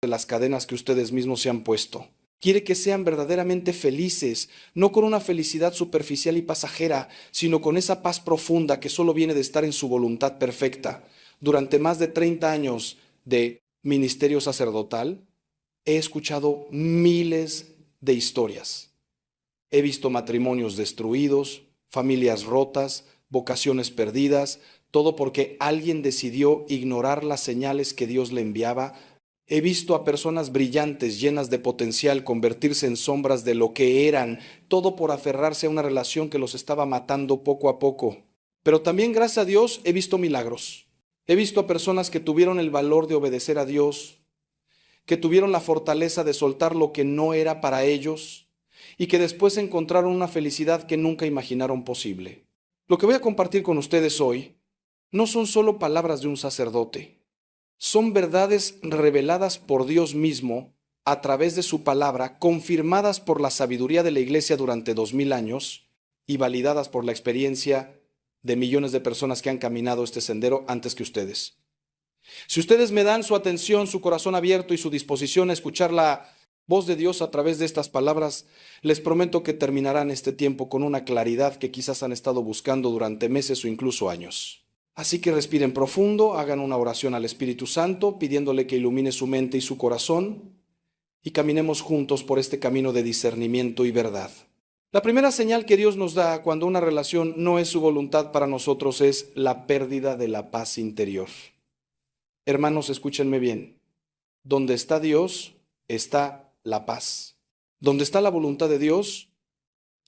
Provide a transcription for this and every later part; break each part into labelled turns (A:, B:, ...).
A: de las cadenas que ustedes mismos se han puesto. Quiere que sean verdaderamente felices, no con una felicidad superficial y pasajera, sino con esa paz profunda que solo viene de estar en su voluntad perfecta. Durante más de 30 años de ministerio sacerdotal, he escuchado miles de historias. He visto matrimonios destruidos, familias rotas, vocaciones perdidas, todo porque alguien decidió ignorar las señales que Dios le enviaba. He visto a personas brillantes, llenas de potencial, convertirse en sombras de lo que eran, todo por aferrarse a una relación que los estaba matando poco a poco. Pero también, gracias a Dios, he visto milagros. He visto a personas que tuvieron el valor de obedecer a Dios, que tuvieron la fortaleza de soltar lo que no era para ellos y que después encontraron una felicidad que nunca imaginaron posible. Lo que voy a compartir con ustedes hoy no son solo palabras de un sacerdote, son verdades reveladas por Dios mismo a través de su palabra, confirmadas por la sabiduría de la Iglesia durante 2000 años y validadas por la experiencia de millones de personas que han caminado este sendero antes que ustedes. Si ustedes me dan su atención, su corazón abierto y su disposición a escuchar la voz de Dios a través de estas palabras, les prometo que terminarán este tiempo con una claridad que quizás han estado buscando durante meses o incluso años. Así que respiren profundo, hagan una oración al Espíritu Santo, pidiéndole que ilumine su mente y su corazón, y caminemos juntos por este camino de discernimiento y verdad. La primera señal que Dios nos da cuando una relación no es su voluntad para nosotros es la pérdida de la paz interior. Hermanos, escúchenme bien. Donde está Dios, está la paz. Donde está la voluntad de Dios,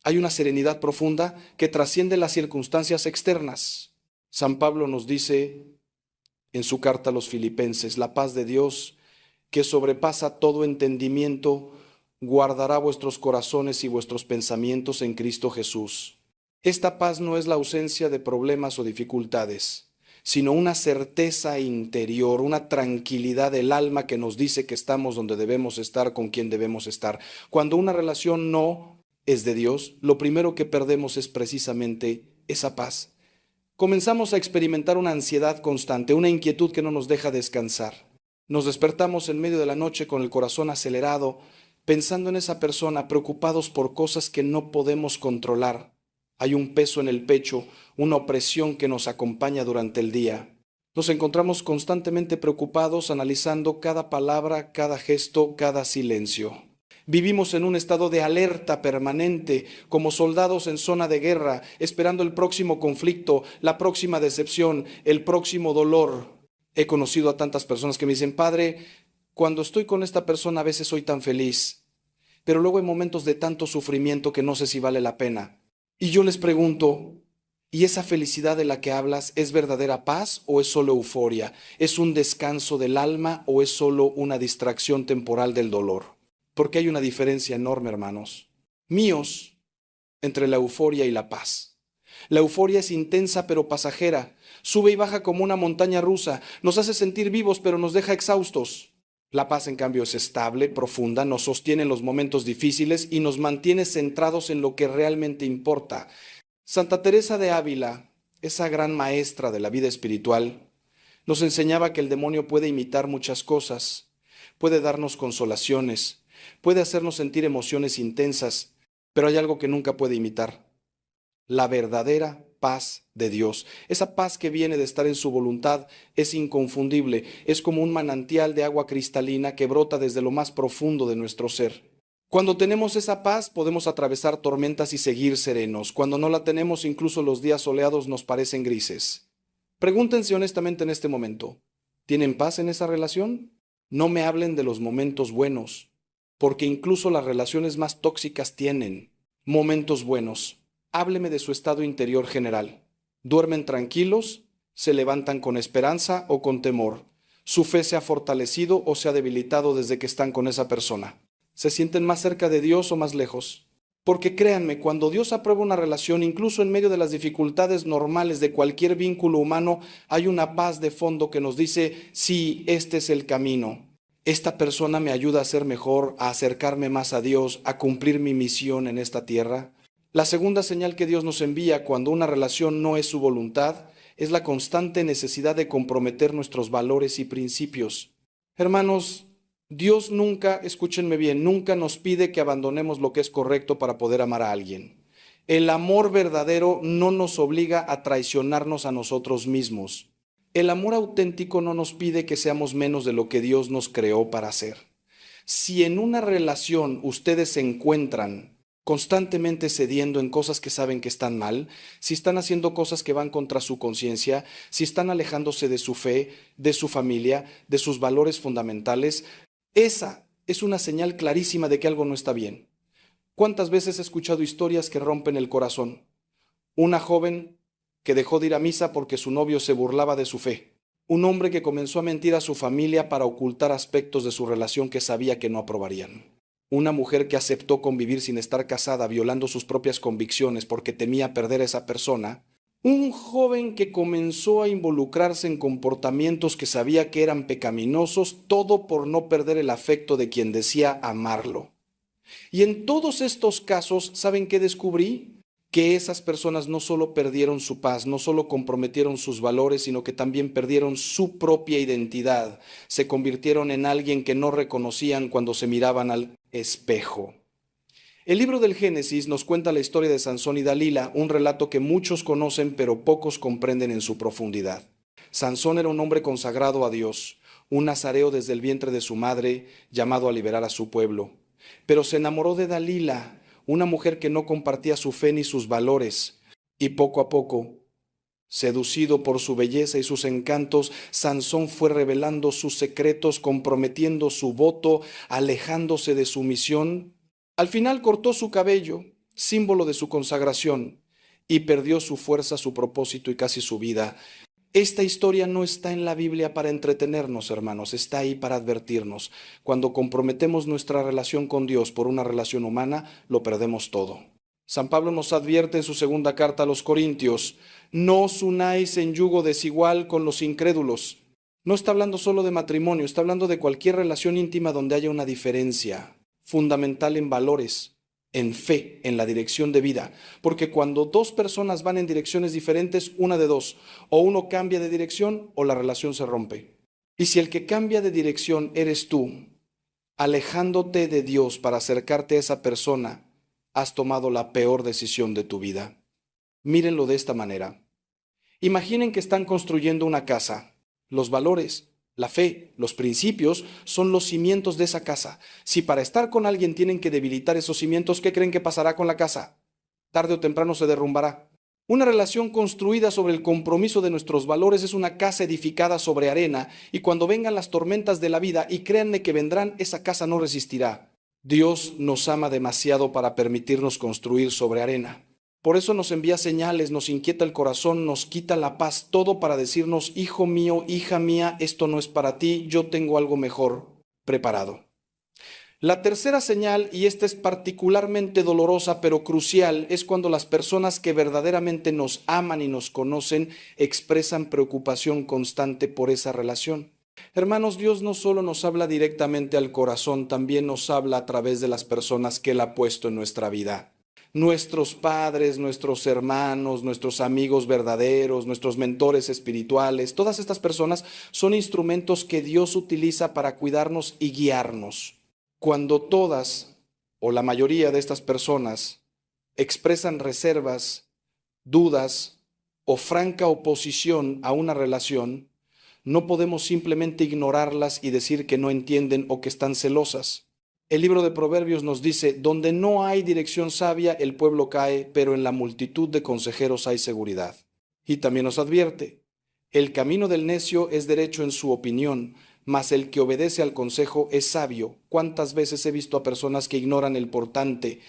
A: hay una serenidad profunda que trasciende las circunstancias externas. San Pablo nos dice en su carta a los Filipenses, la paz de Dios, que sobrepasa todo entendimiento, guardará vuestros corazones y vuestros pensamientos en Cristo Jesús. Esta paz no es la ausencia de problemas o dificultades, sino una certeza interior, una tranquilidad del alma que nos dice que estamos donde debemos estar, con quien debemos estar. Cuando una relación no es de Dios, lo primero que perdemos es precisamente esa paz. Comenzamos a experimentar una ansiedad constante, una inquietud que no nos deja descansar. Nos despertamos en medio de la noche con el corazón acelerado, pensando en esa persona, preocupados por cosas que no podemos controlar. Hay un peso en el pecho, una opresión que nos acompaña durante el día. Nos encontramos constantemente preocupados, analizando cada palabra, cada gesto, cada silencio. Vivimos en un estado de alerta permanente, como soldados en zona de guerra, esperando el próximo conflicto, la próxima decepción, el próximo dolor. He conocido a tantas personas que me dicen, Padre, cuando estoy con esta persona a veces soy tan feliz, pero luego hay momentos de tanto sufrimiento que no sé si vale la pena. Y yo les pregunto, ¿y esa felicidad de la que hablas es verdadera paz o es solo euforia? ¿Es un descanso del alma o es solo una distracción temporal del dolor? Porque hay una diferencia enorme, hermanos, míos, entre la euforia y la paz. La euforia es intensa pero pasajera, sube y baja como una montaña rusa, nos hace sentir vivos pero nos deja exhaustos. La paz, en cambio, es estable, profunda, nos sostiene en los momentos difíciles y nos mantiene centrados en lo que realmente importa. Santa Teresa de Ávila, esa gran maestra de la vida espiritual, nos enseñaba que el demonio puede imitar muchas cosas, puede darnos consolaciones, puede hacernos sentir emociones intensas, pero hay algo que nunca puede imitar: la verdadera paz de Dios. Esa paz que viene de estar en su voluntad es inconfundible, es como un manantial de agua cristalina que brota desde lo más profundo de nuestro ser. Cuando tenemos esa paz podemos atravesar tormentas y seguir serenos. Cuando no la tenemos, incluso los días soleados nos parecen grises. Pregúntense honestamente en este momento, ¿tienen paz en esa relación? No me hablen de los momentos buenos, porque incluso las relaciones más tóxicas tienen momentos buenos. Hábleme de su estado interior general. ¿Duermen tranquilos? ¿Se levantan con esperanza o con temor? ¿Su fe se ha fortalecido o se ha debilitado desde que están con esa persona? ¿Se sienten más cerca de Dios o más lejos? Porque créanme, cuando Dios aprueba una relación, incluso en medio de las dificultades normales de cualquier vínculo humano, hay una paz de fondo que nos dice, sí, este es el camino. Esta persona me ayuda a ser mejor, a acercarme más a Dios, a cumplir mi misión en esta tierra. La segunda señal que Dios nos envía cuando una relación no es su voluntad es la constante necesidad de comprometer nuestros valores y principios. Hermanos, Dios nunca, escúchenme bien, nunca nos pide que abandonemos lo que es correcto para poder amar a alguien. El amor verdadero no nos obliga a traicionarnos a nosotros mismos. El amor auténtico no nos pide que seamos menos de lo que Dios nos creó para ser. Si en una relación ustedes se encuentran constantemente cediendo en cosas que saben que están mal, si están haciendo cosas que van contra su conciencia, si están alejándose de su fe, de su familia, de sus valores fundamentales, esa es una señal clarísima de que algo no está bien. ¿Cuántas veces he escuchado historias que rompen el corazón? Una joven que dejó de ir a misa porque su novio se burlaba de su fe. Un hombre que comenzó a mentir a su familia para ocultar aspectos de su relación que sabía que no aprobarían. Una mujer que aceptó convivir sin estar casada, violando sus propias convicciones porque temía perder a esa persona. Un joven que comenzó a involucrarse en comportamientos que sabía que eran pecaminosos, todo por no perder el afecto de quien decía amarlo. Y en todos estos casos, ¿saben qué descubrí? Que esas personas no solo perdieron su paz, no solo comprometieron sus valores, sino que también perdieron su propia identidad. Se convirtieron en alguien que no reconocían cuando se miraban al espejo. El libro del Génesis nos cuenta la historia de Sansón y Dalila, un relato que muchos conocen pero pocos comprenden en su profundidad. Sansón era un hombre consagrado a Dios, un nazareo desde el vientre de su madre, llamado a liberar a su pueblo. Pero se enamoró de Dalila, una mujer que no compartía su fe ni sus valores, y poco a poco, seducido por su belleza y sus encantos, Sansón fue revelando sus secretos, comprometiendo su voto, alejándose de su misión. Al final cortó su cabello, símbolo de su consagración, y perdió su fuerza, su propósito y casi su vida. Esta historia no está en la Biblia para entretenernos, hermanos, está ahí para advertirnos. Cuando comprometemos nuestra relación con Dios por una relación humana, lo perdemos todo. San Pablo nos advierte en su segunda carta a los Corintios: no os unáis en yugo desigual con los incrédulos. No está hablando solo de matrimonio, está hablando de cualquier relación íntima donde haya una diferencia fundamental en valores, en fe, en la dirección de vida. Porque cuando dos personas van en direcciones diferentes, una de dos: o uno cambia de dirección o la relación se rompe. Y si el que cambia de dirección eres tú, alejándote de Dios para acercarte a esa persona, has tomado la peor decisión de tu vida. Mírenlo de esta manera. Imaginen que están construyendo una casa. Los valores, la fe, los principios son los cimientos de esa casa. Si para estar con alguien tienen que debilitar esos cimientos, ¿qué creen que pasará con la casa? Tarde o temprano se derrumbará. Una relación construida sobre el compromiso de nuestros valores es una casa edificada sobre arena, y cuando vengan las tormentas de la vida, y créanme que vendrán, esa casa no resistirá. Dios nos ama demasiado para permitirnos construir sobre arena. Por eso nos envía señales, nos inquieta el corazón, nos quita la paz, todo para decirnos: hijo mío, hija mía, esto no es para ti, yo tengo algo mejor preparado. La tercera señal, y esta es particularmente dolorosa pero crucial, es cuando las personas que verdaderamente nos aman y nos conocen expresan preocupación constante por esa relación. Hermanos, Dios no solo nos habla directamente al corazón, también nos habla a través de las personas que Él ha puesto en nuestra vida. Nuestros padres, nuestros hermanos, nuestros amigos verdaderos, nuestros mentores espirituales, todas estas personas son instrumentos que Dios utiliza para cuidarnos y guiarnos. Cuando todas o la mayoría de estas personas expresan reservas, dudas o franca oposición a una relación, no podemos simplemente ignorarlas y decir que no entienden o que están celosas. El libro de Proverbios nos dice: donde no hay dirección sabia, el pueblo cae, pero en la multitud de consejeros hay seguridad. Y también nos advierte: el camino del necio es derecho en su opinión, mas el que obedece al consejo es sabio. ¿Cuántas veces he visto a personas que ignoran el portante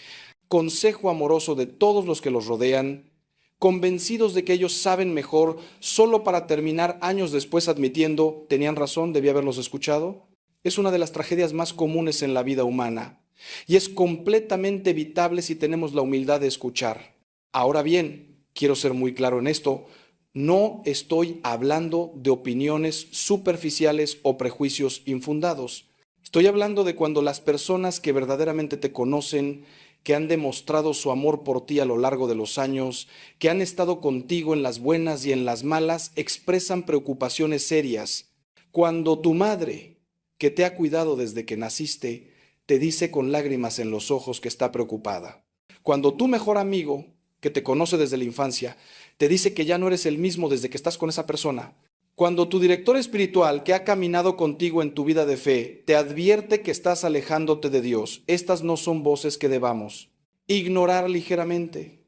A: consejo amoroso de todos los que los rodean, convencidos de que ellos saben mejor, solo para terminar años después admitiendo: tenían razón, debí haberlos escuchado? Es una de las tragedias más comunes en la vida humana, y es completamente evitable si tenemos la humildad de escuchar. Ahora bien, quiero ser muy claro en esto: no estoy hablando de opiniones superficiales o prejuicios infundados. Estoy hablando de cuando las personas que verdaderamente te conocen, que han demostrado su amor por ti a lo largo de los años, que han estado contigo en las buenas y en las malas, expresan preocupaciones serias. Cuando tu madre, que te ha cuidado desde que naciste, te dice con lágrimas en los ojos que está preocupada. Cuando tu mejor amigo, que te conoce desde la infancia, te dice que ya no eres el mismo desde que estás con esa persona. Cuando tu director espiritual, que ha caminado contigo en tu vida de fe, te advierte que estás alejándote de Dios, estas no son voces que debamos ignorar ligeramente.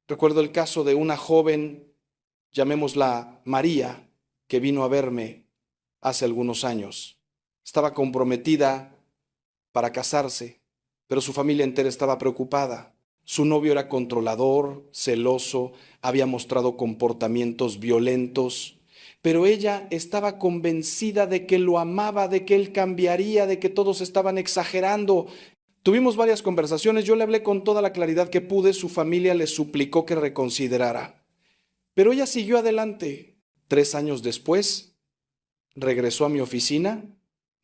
A: Recuerdo el caso de una joven, llamémosla María, que vino a verme hace algunos años. Estaba comprometida para casarse, pero su familia entera estaba preocupada. Su novio era controlador, celoso, había mostrado comportamientos violentos, pero ella estaba convencida de que lo amaba, de que él cambiaría, de que todos estaban exagerando. Tuvimos varias conversaciones, yo le hablé con toda la claridad que pude, su familia le suplicó que reconsiderara. Pero ella siguió adelante. 3 años después, regresó a mi oficina,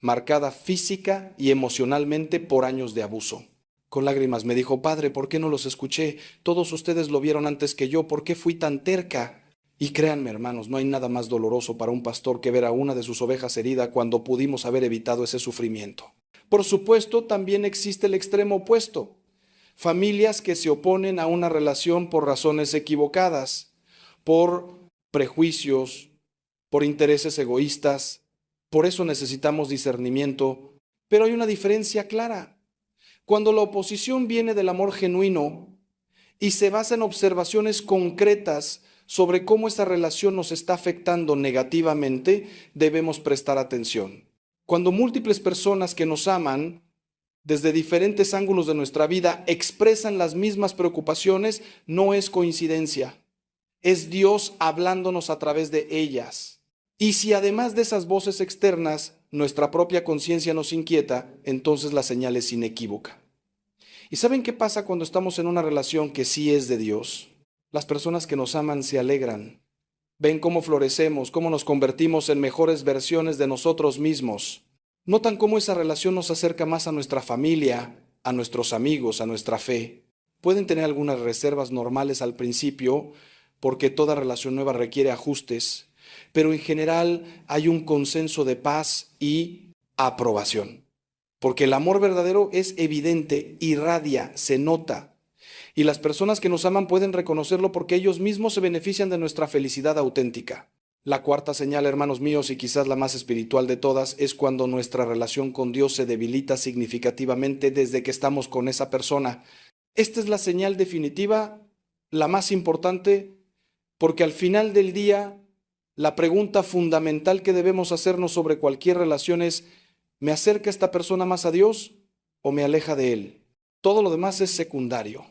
A: marcada física y emocionalmente por años de abuso. Con lágrimas me dijo: padre, ¿por qué no los escuché? Todos ustedes lo vieron antes que yo, ¿por qué fui tan terca? Y créanme, hermanos, no hay nada más doloroso para un pastor que ver a una de sus ovejas herida cuando pudimos haber evitado ese sufrimiento. Por supuesto, también existe el extremo opuesto. Familias que se oponen a una relación por razones equivocadas, por prejuicios, por intereses egoístas. Por eso necesitamos discernimiento. Pero hay una diferencia clara. Cuando la oposición viene del amor genuino y se basa en observaciones concretas sobre cómo esa relación nos está afectando negativamente, debemos prestar atención. Cuando múltiples personas que nos aman desde diferentes ángulos de nuestra vida expresan las mismas preocupaciones, no es coincidencia. Es Dios hablándonos a través de ellas. Y si además de esas voces externas, nuestra propia conciencia nos inquieta, entonces la señal es inequívoca. ¿Y saben qué pasa cuando estamos en una relación que sí es de Dios? Las personas que nos aman se alegran. Ven cómo florecemos, cómo nos convertimos en mejores versiones de nosotros mismos. Notan cómo esa relación nos acerca más a nuestra familia, a nuestros amigos, a nuestra fe. Pueden tener algunas reservas normales al principio, porque toda relación nueva requiere ajustes, pero en general hay un consenso de paz y aprobación. Porque el amor verdadero es evidente, irradia, se nota. Y las personas que nos aman pueden reconocerlo porque ellos mismos se benefician de nuestra felicidad auténtica. La cuarta señal, hermanos míos, y quizás la más espiritual de todas, es cuando nuestra relación con Dios se debilita significativamente desde que estamos con esa persona. Esta es la señal definitiva, la más importante, porque al final del día, la pregunta fundamental que debemos hacernos sobre cualquier relación es: ¿me acerca esta persona más a Dios o me aleja de Él? Todo lo demás es secundario.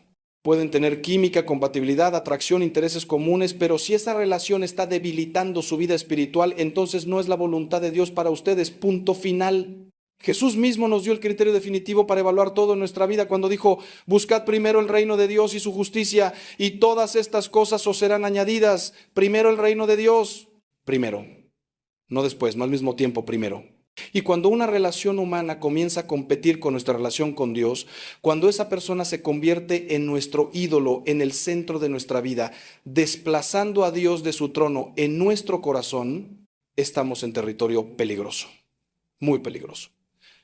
A: Pueden tener química, compatibilidad, atracción, intereses comunes, pero si esa relación está debilitando su vida espiritual, entonces no es la voluntad de Dios para ustedes. Punto final. Jesús mismo nos dio el criterio definitivo para evaluar todo en nuestra vida cuando dijo: buscad primero el reino de Dios y su justicia, y todas estas cosas os serán añadidas. Primero el reino de Dios. Primero. No después, no al mismo tiempo, primero. Y cuando una relación humana comienza a competir con nuestra relación con Dios, cuando esa persona se convierte en nuestro ídolo, en el centro de nuestra vida, desplazando a Dios de su trono en nuestro corazón, estamos en territorio peligroso, muy peligroso.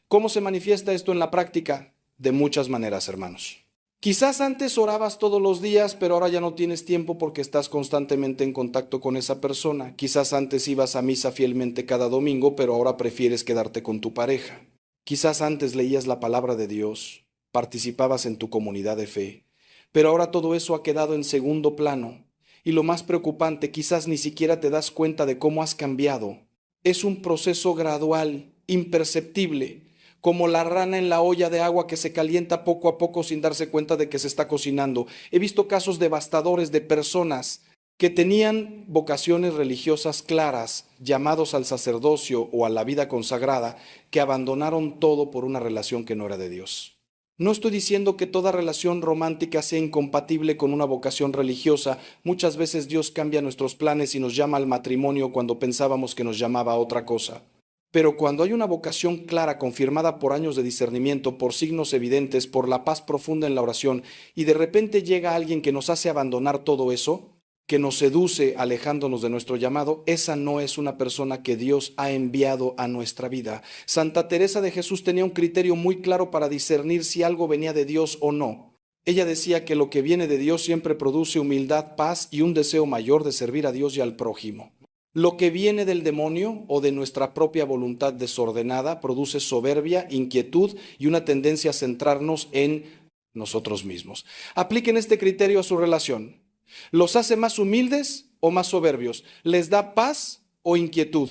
A: ¿Cómo se manifiesta esto en la práctica? De muchas maneras, hermanos. Quizás antes orabas todos los días, pero ahora ya no tienes tiempo porque estás constantemente en contacto con esa persona. Quizás antes ibas a misa fielmente cada domingo, pero ahora prefieres quedarte con tu pareja. Quizás antes leías la palabra de Dios, participabas en tu comunidad de fe, pero ahora todo eso ha quedado en segundo plano. Y lo más preocupante, quizás ni siquiera te das cuenta de cómo has cambiado. Es un proceso gradual, imperceptible, como la rana en la olla de agua que se calienta poco a poco sin darse cuenta de que se está cocinando. He visto casos devastadores de personas que tenían vocaciones religiosas claras, llamados al sacerdocio o a la vida consagrada, que abandonaron todo por una relación que no era de Dios. No estoy diciendo que toda relación romántica sea incompatible con una vocación religiosa. Muchas veces Dios cambia nuestros planes y nos llama al matrimonio cuando pensábamos que nos llamaba a otra cosa. Pero cuando hay una vocación clara, confirmada por años de discernimiento, por signos evidentes, por la paz profunda en la oración, y de repente llega alguien que nos hace abandonar todo eso, que nos seduce alejándonos de nuestro llamado, esa no es una persona que Dios ha enviado a nuestra vida. Santa Teresa de Jesús tenía un criterio muy claro para discernir si algo venía de Dios o no. Ella decía que lo que viene de Dios siempre produce humildad, paz y un deseo mayor de servir a Dios y al prójimo. Lo que viene del demonio o de nuestra propia voluntad desordenada produce soberbia, inquietud y una tendencia a centrarnos en nosotros mismos. Apliquen este criterio a su relación. ¿Los hace más humildes o más soberbios? ¿Les da paz o inquietud?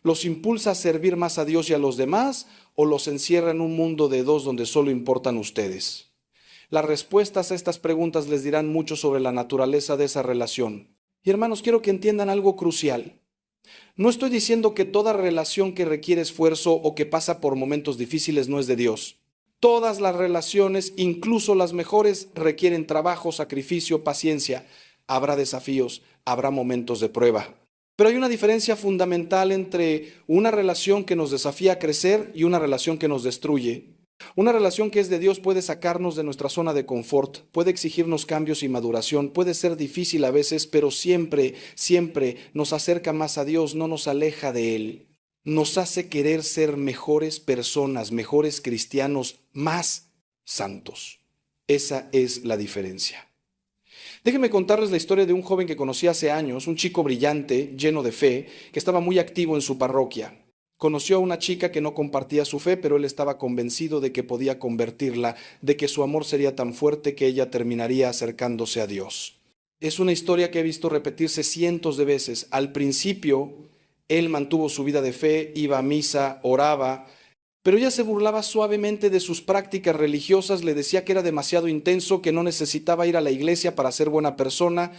A: ¿Los impulsa a servir más a Dios y a los demás o los encierra en un mundo de dos donde solo importan ustedes? Las respuestas a estas preguntas les dirán mucho sobre la naturaleza de esa relación. Y hermanos, quiero que entiendan algo crucial. No estoy diciendo que toda relación que requiere esfuerzo o que pasa por momentos difíciles no es de Dios. Todas las relaciones, incluso las mejores, requieren trabajo, sacrificio, paciencia. Habrá desafíos, habrá momentos de prueba. Pero hay una diferencia fundamental entre una relación que nos desafía a crecer y una relación que nos destruye. Una relación que es de Dios puede sacarnos de nuestra zona de confort, puede exigirnos cambios y maduración, puede ser difícil a veces, pero siempre, siempre nos acerca más a Dios, no nos aleja de Él. Nos hace querer ser mejores personas, mejores cristianos, más santos. Esa es la diferencia. Déjenme contarles la historia de un joven que conocí hace años, un chico brillante, lleno de fe, que estaba muy activo en su parroquia. Conoció a una chica que no compartía su fe, pero él estaba convencido de que podía convertirla, de que su amor sería tan fuerte que ella terminaría acercándose a Dios. Es una historia que he visto repetirse cientos de veces. Al principio, él mantuvo su vida de fe, iba a misa, oraba, pero ella se burlaba suavemente de sus prácticas religiosas, le decía que era demasiado intenso, que no necesitaba ir a la iglesia para ser buena persona.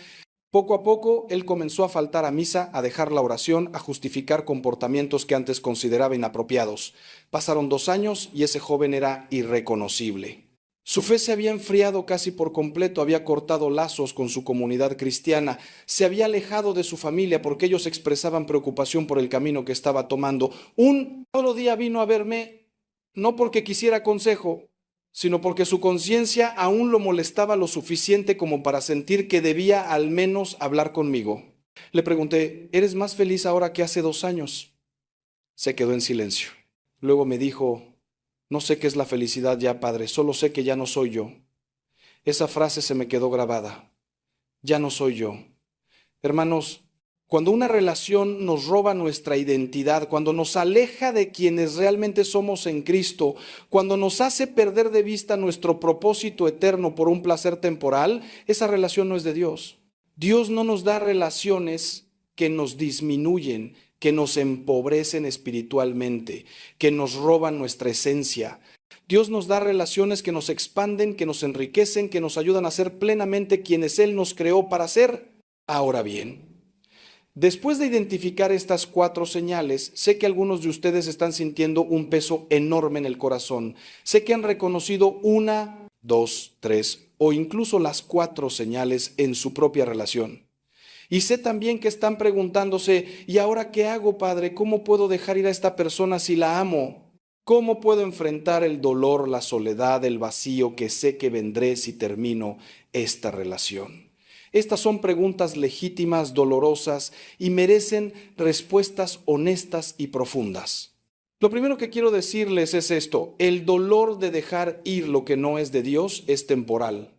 A: Poco a poco, él comenzó a faltar a misa, a dejar la oración, a justificar comportamientos que antes consideraba inapropiados. Pasaron 2 años y ese joven era irreconocible. Su fe se había enfriado casi por completo, había cortado lazos con su comunidad cristiana, se había alejado de su familia porque ellos expresaban preocupación por el camino que estaba tomando. Un solo día vino a verme, no porque quisiera consejo, sino porque su conciencia aún lo molestaba lo suficiente como para sentir que debía al menos hablar conmigo. Le pregunté, ¿eres más feliz ahora que hace 2 años? Se quedó en silencio. Luego me dijo, no sé qué es la felicidad ya, padre, solo sé que ya no soy yo. Esa frase se me quedó grabada. Ya no soy yo. Hermanos, cuando una relación nos roba nuestra identidad, cuando nos aleja de quienes realmente somos en Cristo, cuando nos hace perder de vista nuestro propósito eterno por un placer temporal, esa relación no es de Dios. Dios no nos da relaciones que nos disminuyen, que nos empobrecen espiritualmente, que nos roban nuestra esencia. Dios nos da relaciones que nos expanden, que nos enriquecen, que nos ayudan a ser plenamente quienes Él nos creó para ser. Ahora bien, después de identificar estas 4 señales, sé que algunos de ustedes están sintiendo un peso enorme en el corazón. Sé que han reconocido 1, 2, 3 o incluso las 4 señales en su propia relación. Y sé también que están preguntándose, ¿y ahora qué hago, Padre? ¿Cómo puedo dejar ir a esta persona si la amo? ¿Cómo puedo enfrentar el dolor, la soledad, el vacío que sé que vendré si termino esta relación? Estas son preguntas legítimas, dolorosas y merecen respuestas honestas y profundas. Lo primero que quiero decirles es esto: el dolor de dejar ir lo que no es de Dios es temporal,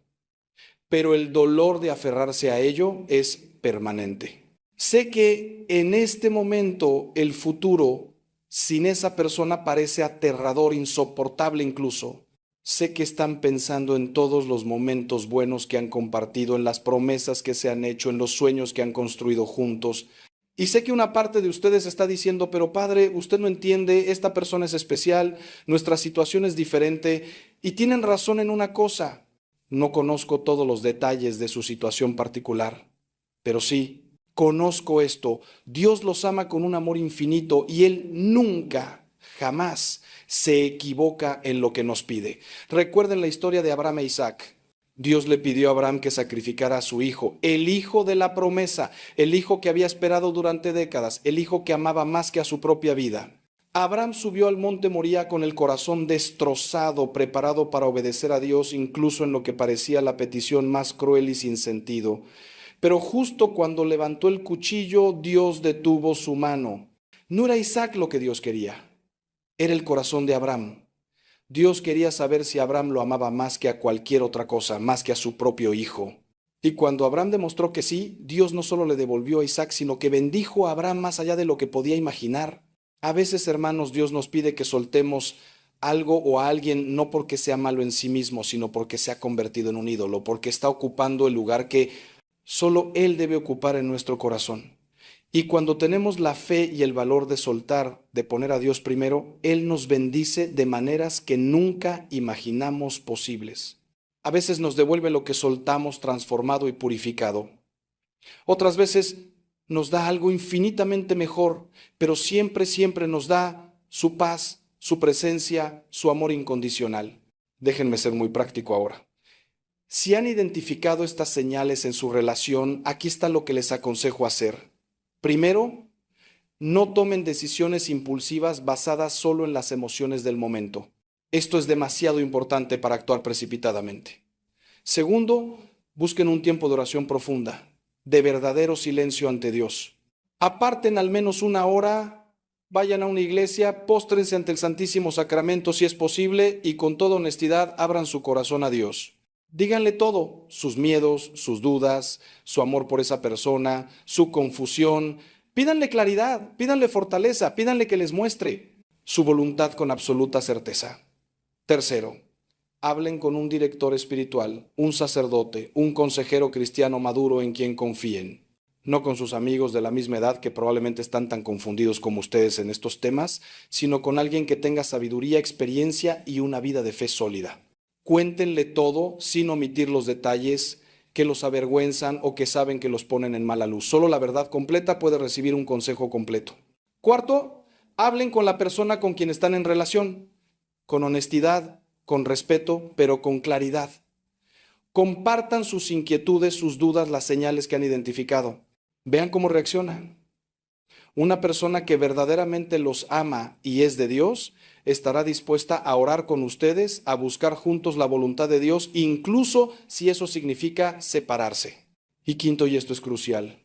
A: pero el dolor de aferrarse a ello es permanente. Sé que en este momento el futuro sin esa persona parece aterrador, insoportable incluso. Sé que están pensando en todos los momentos buenos que han compartido, en las promesas que se han hecho, en los sueños que han construido juntos. Y sé que una parte de ustedes está diciendo, pero padre, usted no entiende, esta persona es especial, nuestra situación es diferente, y tienen razón en una cosa: no conozco todos los detalles de su situación particular, pero sí, conozco esto: Dios los ama con un amor infinito y Él nunca, jamás se equivoca en lo que nos pide. Recuerden la historia de Abraham e Isaac. Dios le pidió a Abraham que sacrificara a su hijo, el hijo de la promesa, el hijo que había esperado durante décadas, el hijo que amaba más que a su propia vida. Abraham subió al monte Moría con el corazón destrozado, preparado para obedecer a Dios incluso en lo que parecía la petición más cruel y sin sentido. Pero justo cuando levantó el cuchillo, Dios detuvo su mano. No era Isaac lo que Dios quería, era el corazón de Abraham. Dios quería saber si Abraham lo amaba más que a cualquier otra cosa, más que a su propio hijo. Y cuando Abraham demostró que sí, Dios no solo le devolvió a Isaac, sino que bendijo a Abraham más allá de lo que podía imaginar. A veces, hermanos, Dios nos pide que soltemos algo o a alguien no porque sea malo en sí mismo, sino porque se ha convertido en un ídolo, porque está ocupando el lugar que solo Él debe ocupar en nuestro corazón. Y cuando tenemos la fe y el valor de soltar, de poner a Dios primero, Él nos bendice de maneras que nunca imaginamos posibles. A veces nos devuelve lo que soltamos transformado y purificado. Otras veces nos da algo infinitamente mejor, pero siempre, siempre nos da su paz, su presencia, su amor incondicional. Déjenme ser muy práctico ahora. Si han identificado estas señales en su relación, aquí está lo que les aconsejo hacer. Primero, no tomen decisiones impulsivas basadas solo en las emociones del momento. Esto es demasiado importante para actuar precipitadamente. Segundo, busquen un tiempo de oración profunda, de verdadero silencio ante Dios. Aparten al menos una hora, vayan a una iglesia, póstrense ante el Santísimo Sacramento si es posible y con toda honestidad abran su corazón a Dios. Díganle todo, sus miedos, sus dudas, su amor por esa persona, su confusión. Pídanle claridad, pídanle fortaleza, pídanle que les muestre su voluntad con absoluta certeza. Tercero, hablen con un director espiritual, un sacerdote, un consejero cristiano maduro en quien confíen. No con sus amigos de la misma edad que probablemente están tan confundidos como ustedes en estos temas, sino con alguien que tenga sabiduría, experiencia y una vida de fe sólida. Cuéntenle todo sin omitir los detalles que los avergüenzan o que saben que los ponen en mala luz. Solo la verdad completa puede recibir un consejo completo. Cuarto, hablen con la persona con quien están en relación, con honestidad, con respeto, pero con claridad. Compartan sus inquietudes, sus dudas, las señales que han identificado. Vean cómo reaccionan. Una persona que verdaderamente los ama y es de Dios, estará dispuesta a orar con ustedes, a buscar juntos la voluntad de Dios, incluso si eso significa separarse. Y quinto, y esto es crucial,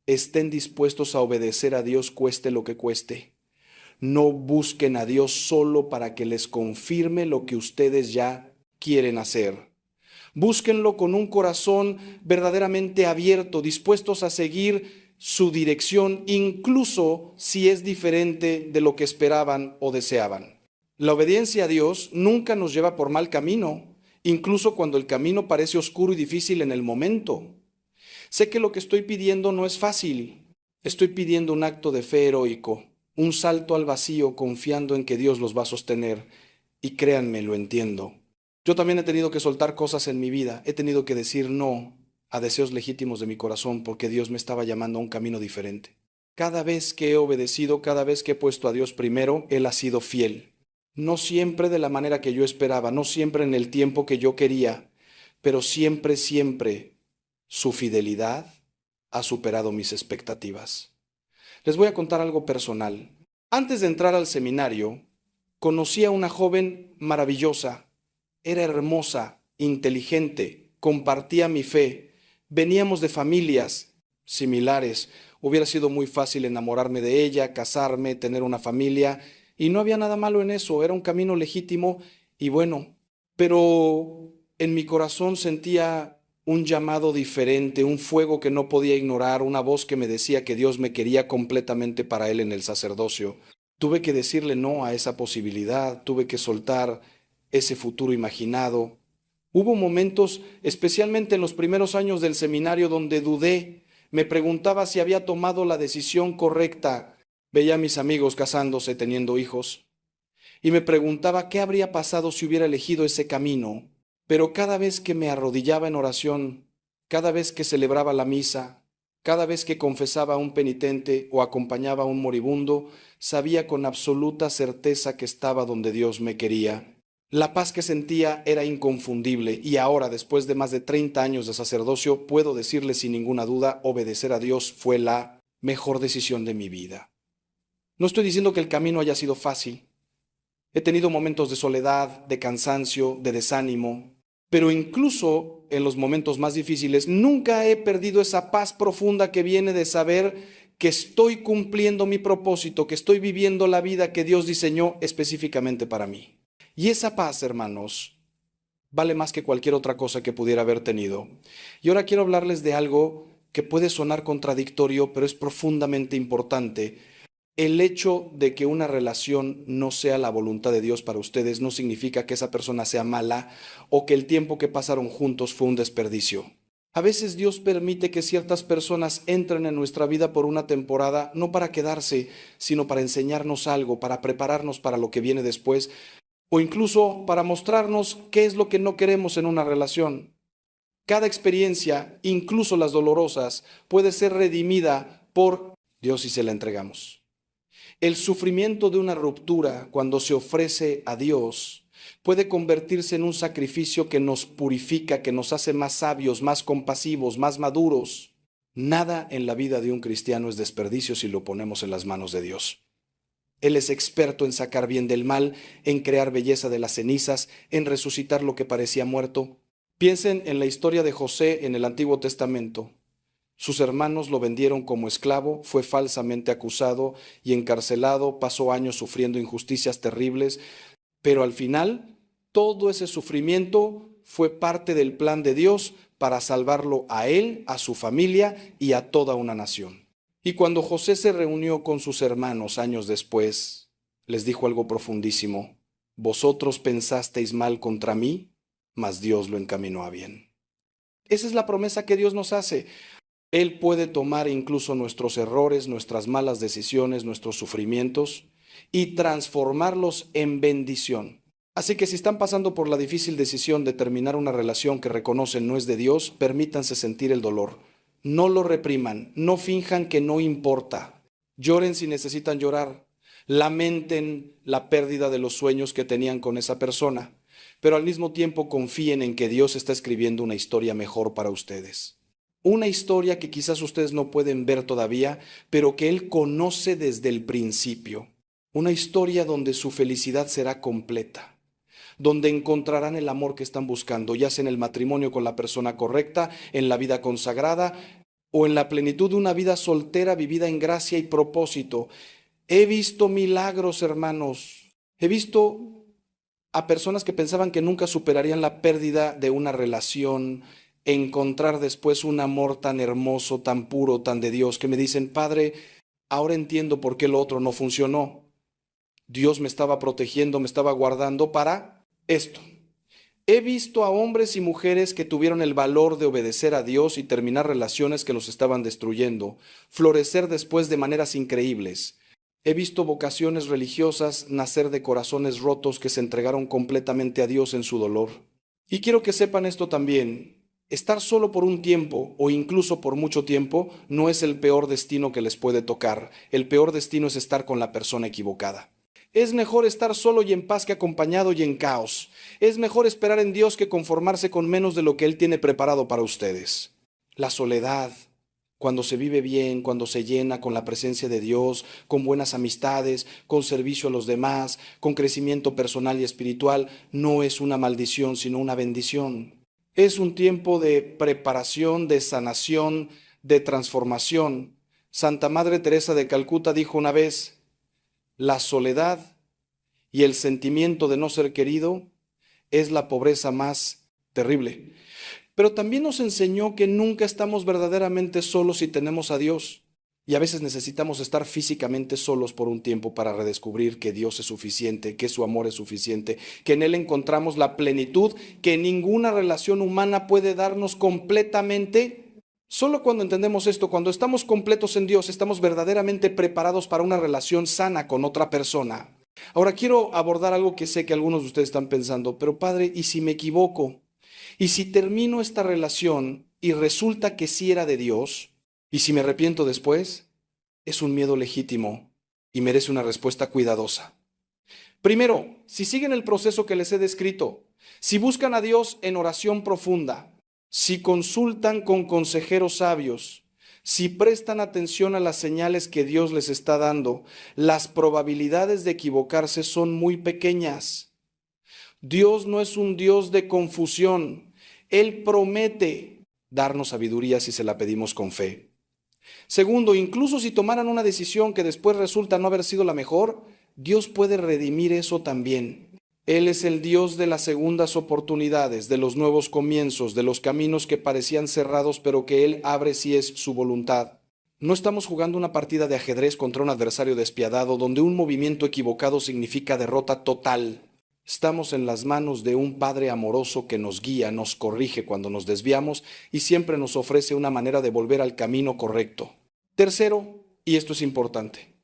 A: estén dispuestos a obedecer a Dios cueste lo que cueste. No busquen a Dios solo para que les confirme lo que ustedes ya quieren hacer. Búsquenlo con un corazón verdaderamente abierto, dispuestos a seguir su dirección, incluso si es diferente de lo que esperaban o deseaban. La obediencia a Dios nunca nos lleva por mal camino, incluso cuando el camino parece oscuro y difícil en el momento. Sé que lo que estoy pidiendo no es fácil. Estoy pidiendo un acto de fe heroico, un salto al vacío confiando en que Dios los va a sostener. Y créanme, lo entiendo. Yo también he tenido que soltar cosas en mi vida, he tenido que decir no a deseos legítimos de mi corazón porque Dios me estaba llamando a un camino diferente. Cada vez que he obedecido, cada vez que he puesto a Dios primero, Él ha sido fiel. No siempre de la manera que yo esperaba, no siempre en el tiempo que yo quería, pero siempre, siempre su fidelidad ha superado mis expectativas. Les voy a contar algo personal. Antes de entrar al seminario, conocí a una joven maravillosa. Era hermosa, inteligente, compartía mi fe. Veníamos de familias similares. Hubiera sido muy fácil enamorarme de ella, casarme, tener una familia, y no había nada malo en eso, era un camino legítimo y bueno, pero en mi corazón sentía un llamado diferente, un fuego que no podía ignorar, una voz que me decía que Dios me quería completamente para Él en el sacerdocio. Tuve que decirle no a esa posibilidad, tuve que soltar ese futuro imaginado. Hubo momentos, especialmente en los primeros años del seminario, donde dudé, me preguntaba si había tomado la decisión correcta. Veía a mis amigos casándose, teniendo hijos, y me preguntaba qué habría pasado si hubiera elegido ese camino. Pero cada vez que me arrodillaba en oración, cada vez que celebraba la misa, cada vez que confesaba a un penitente o acompañaba a un moribundo, sabía con absoluta certeza que estaba donde Dios me quería. La paz que sentía era inconfundible y ahora, después de más de 30 años de sacerdocio, puedo decirle sin ninguna duda, obedecer a Dios fue la mejor decisión de mi vida. No estoy diciendo que el camino haya sido fácil. He tenido momentos de soledad, de cansancio, de desánimo, Pero incluso en los momentos más difíciles, nunca he perdido esa paz profunda que viene de saber que estoy cumpliendo mi propósito, que estoy viviendo la vida que Dios diseñó específicamente para mí. Y esa paz, hermanos, vale más que cualquier otra cosa que pudiera haber tenido. Y ahora quiero hablarles de algo que puede sonar contradictorio, pero es profundamente importante. El hecho de que una relación no sea la voluntad de Dios para ustedes no significa que esa persona sea mala o que el tiempo que pasaron juntos fue un desperdicio. A veces Dios permite que ciertas personas entren en nuestra vida por una temporada, no para quedarse, sino para enseñarnos algo, para prepararnos para lo que viene después, o incluso para mostrarnos qué es lo que no queremos en una relación. Cada experiencia, incluso las dolorosas, puede ser redimida por Dios si se la entregamos. El sufrimiento de una ruptura, cuando se ofrece a Dios, puede convertirse en un sacrificio que nos purifica, que nos hace más sabios, más compasivos, más maduros. Nada en la vida de un cristiano es desperdicio si lo ponemos en las manos de Dios. Él es experto en sacar bien del mal, en crear belleza de las cenizas, en resucitar lo que parecía muerto. Piensen en la historia de José en el Antiguo Testamento. Sus hermanos lo vendieron como esclavo, fue falsamente acusado y encarcelado, pasó años sufriendo injusticias terribles, pero al final todo ese sufrimiento fue parte del plan de Dios para salvarlo a él, a su familia y a toda una nación. Y cuando José se reunió con sus hermanos años después, les dijo algo profundísimo: vosotros pensasteis mal contra mí, mas Dios lo encaminó a bien. Esa es la promesa que Dios nos hace. Él puede tomar incluso nuestros errores, nuestras malas decisiones, nuestros sufrimientos y transformarlos en bendición. Así que si están pasando por la difícil decisión de terminar una relación que reconocen no es de Dios, permítanse sentir el dolor. No lo repriman, no finjan que no importa. Lloren si necesitan llorar. Lamenten la pérdida de los sueños que tenían con esa persona, pero al mismo tiempo confíen en que Dios está escribiendo una historia mejor para ustedes. Una historia que quizás ustedes no pueden ver todavía, pero que Él conoce desde el principio. Una historia donde su felicidad será completa, donde encontrarán el amor que están buscando, ya sea en el matrimonio con la persona correcta, en la vida consagrada o en la plenitud de una vida soltera vivida en gracia y propósito. He visto milagros, hermanos. He visto a personas que pensaban que nunca superarían la pérdida de una relación, encontrar después un amor tan hermoso, tan puro, tan de Dios, que me dicen: Padre, ahora entiendo por qué lo otro no funcionó. Dios me estaba protegiendo, me estaba guardando para esto. He visto a hombres y mujeres que tuvieron el valor de obedecer a Dios y terminar relaciones que los estaban destruyendo, florecer después de maneras increíbles. He visto vocaciones religiosas nacer de corazones rotos que se entregaron completamente a Dios en su dolor. Y quiero que sepan esto también: estar solo por un tiempo o incluso por mucho tiempo no es el peor destino que les puede tocar. El peor destino es estar con la persona equivocada. Es mejor estar solo y en paz que acompañado y en caos. Es mejor esperar en Dios que conformarse con menos de lo que Él tiene preparado para ustedes. La soledad, cuando se vive bien, cuando se llena con la presencia de Dios, con buenas amistades, con servicio a los demás, con crecimiento personal y espiritual, no es una maldición, sino una bendición. Es un tiempo de preparación, de sanación, de transformación. Santa Madre Teresa de Calcuta dijo una vez: la soledad y el sentimiento de no ser querido es la pobreza más terrible. Pero también nos enseñó que nunca estamos verdaderamente solos si tenemos a Dios. Y a veces necesitamos estar físicamente solos por un tiempo para redescubrir que Dios es suficiente, que su amor es suficiente, que en Él encontramos la plenitud que ninguna relación humana puede darnos completamente. Solo cuando entendemos esto, cuando estamos completos en Dios, estamos verdaderamente preparados para una relación sana con otra persona. Ahora quiero abordar algo que sé que algunos de ustedes están pensando: pero Padre, ¿y si me equivoco? ¿Y si termino esta relación y resulta que sí era de Dios? ¿Y si me arrepiento después? Es un miedo legítimo y merece una respuesta cuidadosa. Primero, si siguen el proceso que les he descrito, si buscan a Dios en oración profunda, si consultan con consejeros sabios, si prestan atención a las señales que Dios les está dando, las probabilidades de equivocarse son muy pequeñas. Dios no es un Dios de confusión. Él promete darnos sabiduría si se la pedimos con fe. Segundo, incluso si tomaran una decisión que después resulta no haber sido la mejor, Dios puede redimir eso también. Él es el Dios de las segundas oportunidades, de los nuevos comienzos, de los caminos que parecían cerrados, pero que Él abre si es su voluntad. No estamos jugando una partida de ajedrez contra un adversario despiadado, donde un movimiento equivocado significa derrota total. Estamos en las manos de un Padre amoroso que nos guía, nos corrige cuando nos desviamos y siempre nos ofrece una manera de volver al camino correcto. Tercero, y esto es importante,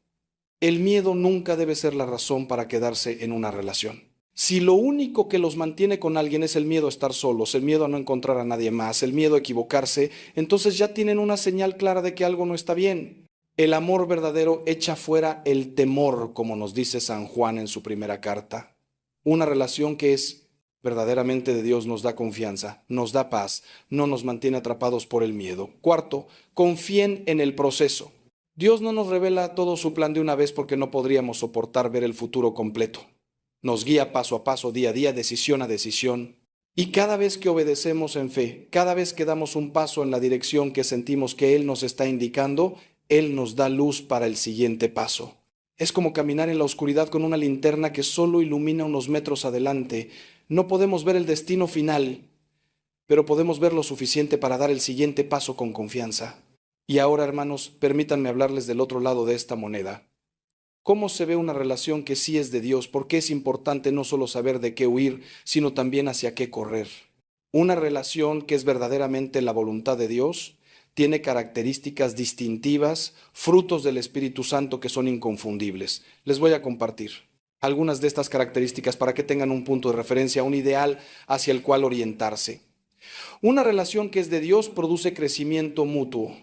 A: el miedo nunca debe ser la razón para quedarse en una relación. Si lo único que los mantiene con alguien es el miedo a estar solos, el miedo a no encontrar a nadie más, el miedo a equivocarse, entonces ya tienen una señal clara de que algo no está bien. El amor verdadero echa fuera el temor, como nos dice San Juan en su primera carta. Una relación que es verdaderamente de Dios nos da confianza, nos da paz, no nos mantiene atrapados por el miedo. Cuarto, confíen en el proceso. Dios no nos revela todo su plan de una vez porque no podríamos soportar ver el futuro completo. Nos guía paso a paso, día a día, decisión a decisión. Y cada vez que obedecemos en fe, cada vez que damos un paso en la dirección que sentimos que Él nos está indicando, Él nos da luz para el siguiente paso. Es como caminar en la oscuridad con una linterna que solo ilumina unos metros adelante. No podemos ver el destino final, pero podemos ver lo suficiente para dar el siguiente paso con confianza. Y ahora, hermanos, permítanme hablarles del otro lado de esta moneda. ¿Cómo se ve una relación que sí es de Dios? ¿Por qué es importante no solo saber de qué huir, sino también hacia qué correr? Una relación que es verdaderamente la voluntad de Dios tiene características distintivas, frutos del Espíritu Santo que son inconfundibles. Les voy a compartir algunas de estas características para que tengan un punto de referencia, un ideal hacia el cual orientarse. Una relación que es de Dios produce crecimiento mutuo.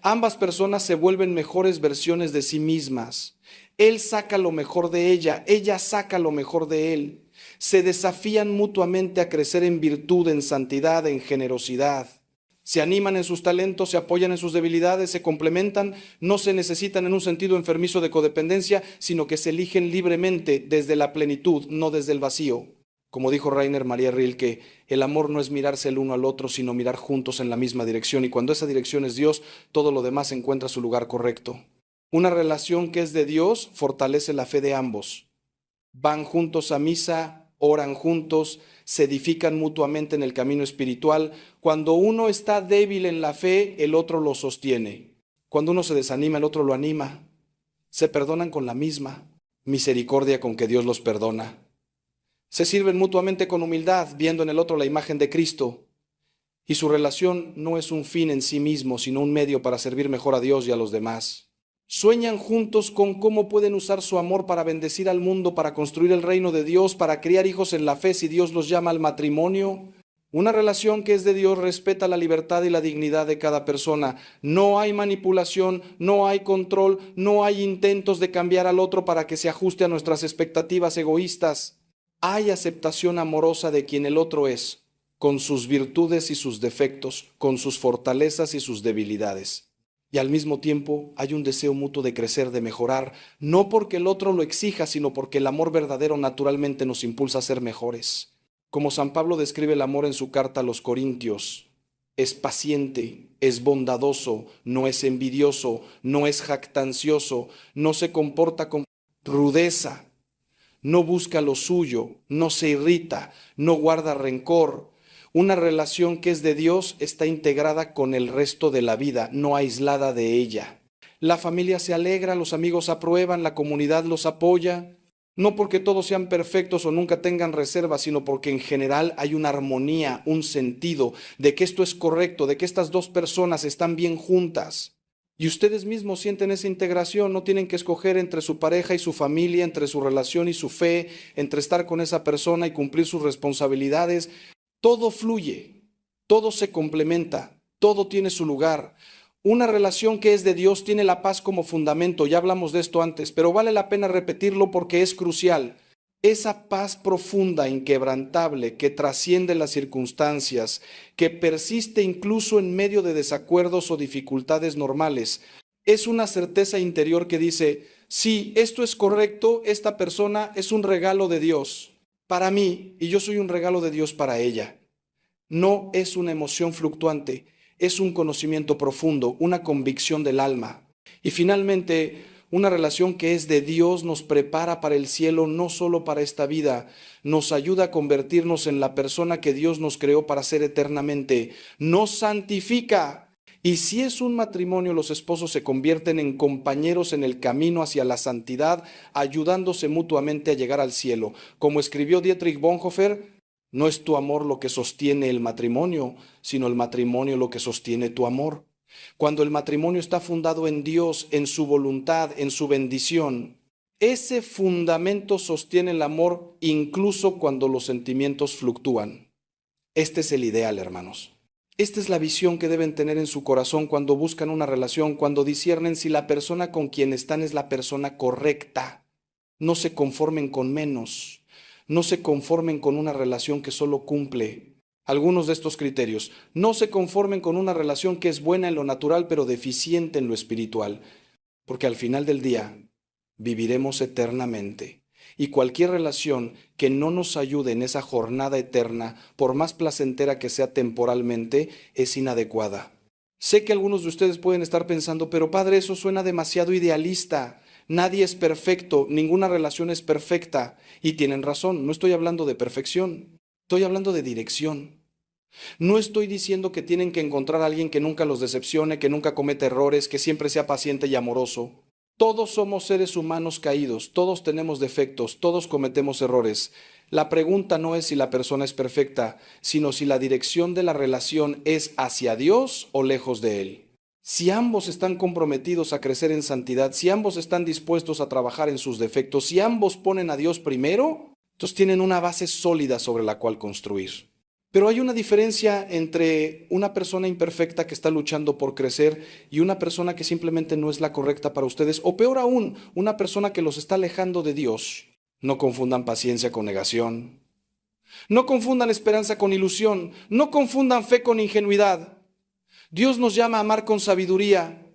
A: Ambas personas se vuelven mejores versiones de sí mismas. Él saca lo mejor de ella saca lo mejor de él. Se desafían mutuamente a crecer en virtud, en santidad, en generosidad. Se animan en sus talentos, se apoyan en sus debilidades, se complementan, no se necesitan en un sentido enfermizo de codependencia, sino que se eligen libremente desde la plenitud, no desde el vacío. Como dijo Rainer Maria Rilke, el amor no es mirarse el uno al otro, sino mirar juntos en la misma dirección, y cuando esa dirección es Dios, todo lo demás encuentra su lugar correcto. Una relación que es de Dios fortalece la fe de ambos. Van juntos a misa, oran juntos, se edifican mutuamente en el camino espiritual. Cuando uno está débil en la fe, el otro lo sostiene. Cuando uno se desanima, el otro lo anima. Se perdonan con la misma misericordia con que Dios los perdona. Se sirven mutuamente con humildad, viendo en el otro la imagen de Cristo. Y su relación no es un fin en sí mismo, sino un medio para servir mejor a Dios y a los demás. Sueñan juntos con cómo pueden usar su amor para bendecir al mundo, para construir el reino de Dios, para criar hijos en la fe si Dios los llama al matrimonio. Una relación que es de Dios respeta la libertad y la dignidad de cada persona. No hay manipulación, no hay control, no hay intentos de cambiar al otro para que se ajuste a nuestras expectativas egoístas. Hay aceptación amorosa de quien el otro es, con sus virtudes y sus defectos, con sus fortalezas y sus debilidades. Y al mismo tiempo hay un deseo mutuo de crecer, de mejorar, no porque el otro lo exija, sino porque el amor verdadero naturalmente nos impulsa a ser mejores. Como San Pablo describe el amor en su carta a los Corintios, es paciente, es bondadoso, no es envidioso, no es jactancioso, no se comporta con rudeza, no busca lo suyo, no se irrita, no guarda rencor. Una relación que es de Dios está integrada con el resto de la vida, no aislada de ella. La familia se alegra, los amigos aprueban, la comunidad los apoya, no porque todos sean perfectos o nunca tengan reservas, sino porque en general hay una armonía, un sentido de que esto es correcto, de que estas dos personas están bien juntas. Y ustedes mismos sienten esa integración, no tienen que escoger entre su pareja y su familia, entre su relación y su fe, entre estar con esa persona y cumplir sus responsabilidades. Todo fluye, todo se complementa, todo tiene su lugar. Una relación que es de Dios tiene la paz como fundamento, ya hablamos de esto antes, pero vale la pena repetirlo porque es crucial. Esa paz profunda, inquebrantable, que trasciende las circunstancias, que persiste incluso en medio de desacuerdos o dificultades normales, es una certeza interior que dice, sí, esto es correcto, esta persona es un regalo de Dios. para mí, y yo soy un regalo de Dios para ella. No es una emoción fluctuante, es un conocimiento profundo, una convicción del alma. Y finalmente, una relación que es de Dios nos prepara para el cielo, no solo para esta vida, nos ayuda a convertirnos en la persona que Dios nos creó para ser eternamente, nos santifica. Y si es un matrimonio, los esposos se convierten en compañeros en el camino hacia la santidad, ayudándose mutuamente a llegar al cielo. Como escribió Dietrich Bonhoeffer, no es tu amor lo que sostiene el matrimonio, sino el matrimonio lo que sostiene tu amor. Cuando el matrimonio está fundado en Dios, en su voluntad, en su bendición, ese fundamento sostiene el amor incluso cuando los sentimientos fluctúan. Este es el ideal, hermanos. Esta es la visión que deben tener en su corazón cuando buscan una relación, cuando disciernen si la persona con quien están es la persona correcta. No se conformen con menos. No se conformen con una relación que solo cumple algunos de estos criterios. No se conformen con una relación que es buena en lo natural pero deficiente en lo espiritual, porque al final del día viviremos eternamente. Y cualquier relación que no nos ayude en esa jornada eterna, por más placentera que sea temporalmente, es inadecuada. Sé que algunos de ustedes pueden estar pensando, pero padre, eso suena demasiado idealista. Nadie es perfecto, ninguna relación es perfecta. Y tienen razón, no estoy hablando de perfección, estoy hablando de dirección. No estoy diciendo que tienen que encontrar a alguien que nunca los decepcione, que nunca cometa errores, que siempre sea paciente y amoroso. Todos somos seres humanos caídos, todos tenemos defectos, todos cometemos errores. La pregunta no es si la persona es perfecta, sino si la dirección de la relación es hacia Dios o lejos de Él. Si ambos están comprometidos a crecer en santidad, si ambos están dispuestos a trabajar en sus defectos, si ambos ponen a Dios primero, entonces tienen una base sólida sobre la cual construir. Pero hay una diferencia entre una persona imperfecta que está luchando por crecer y una persona que simplemente no es la correcta para ustedes, o peor aún, una persona que los está alejando de Dios. No confundan paciencia con negación. No confundan esperanza con ilusión. No confundan fe con ingenuidad. Dios nos llama a amar con sabiduría,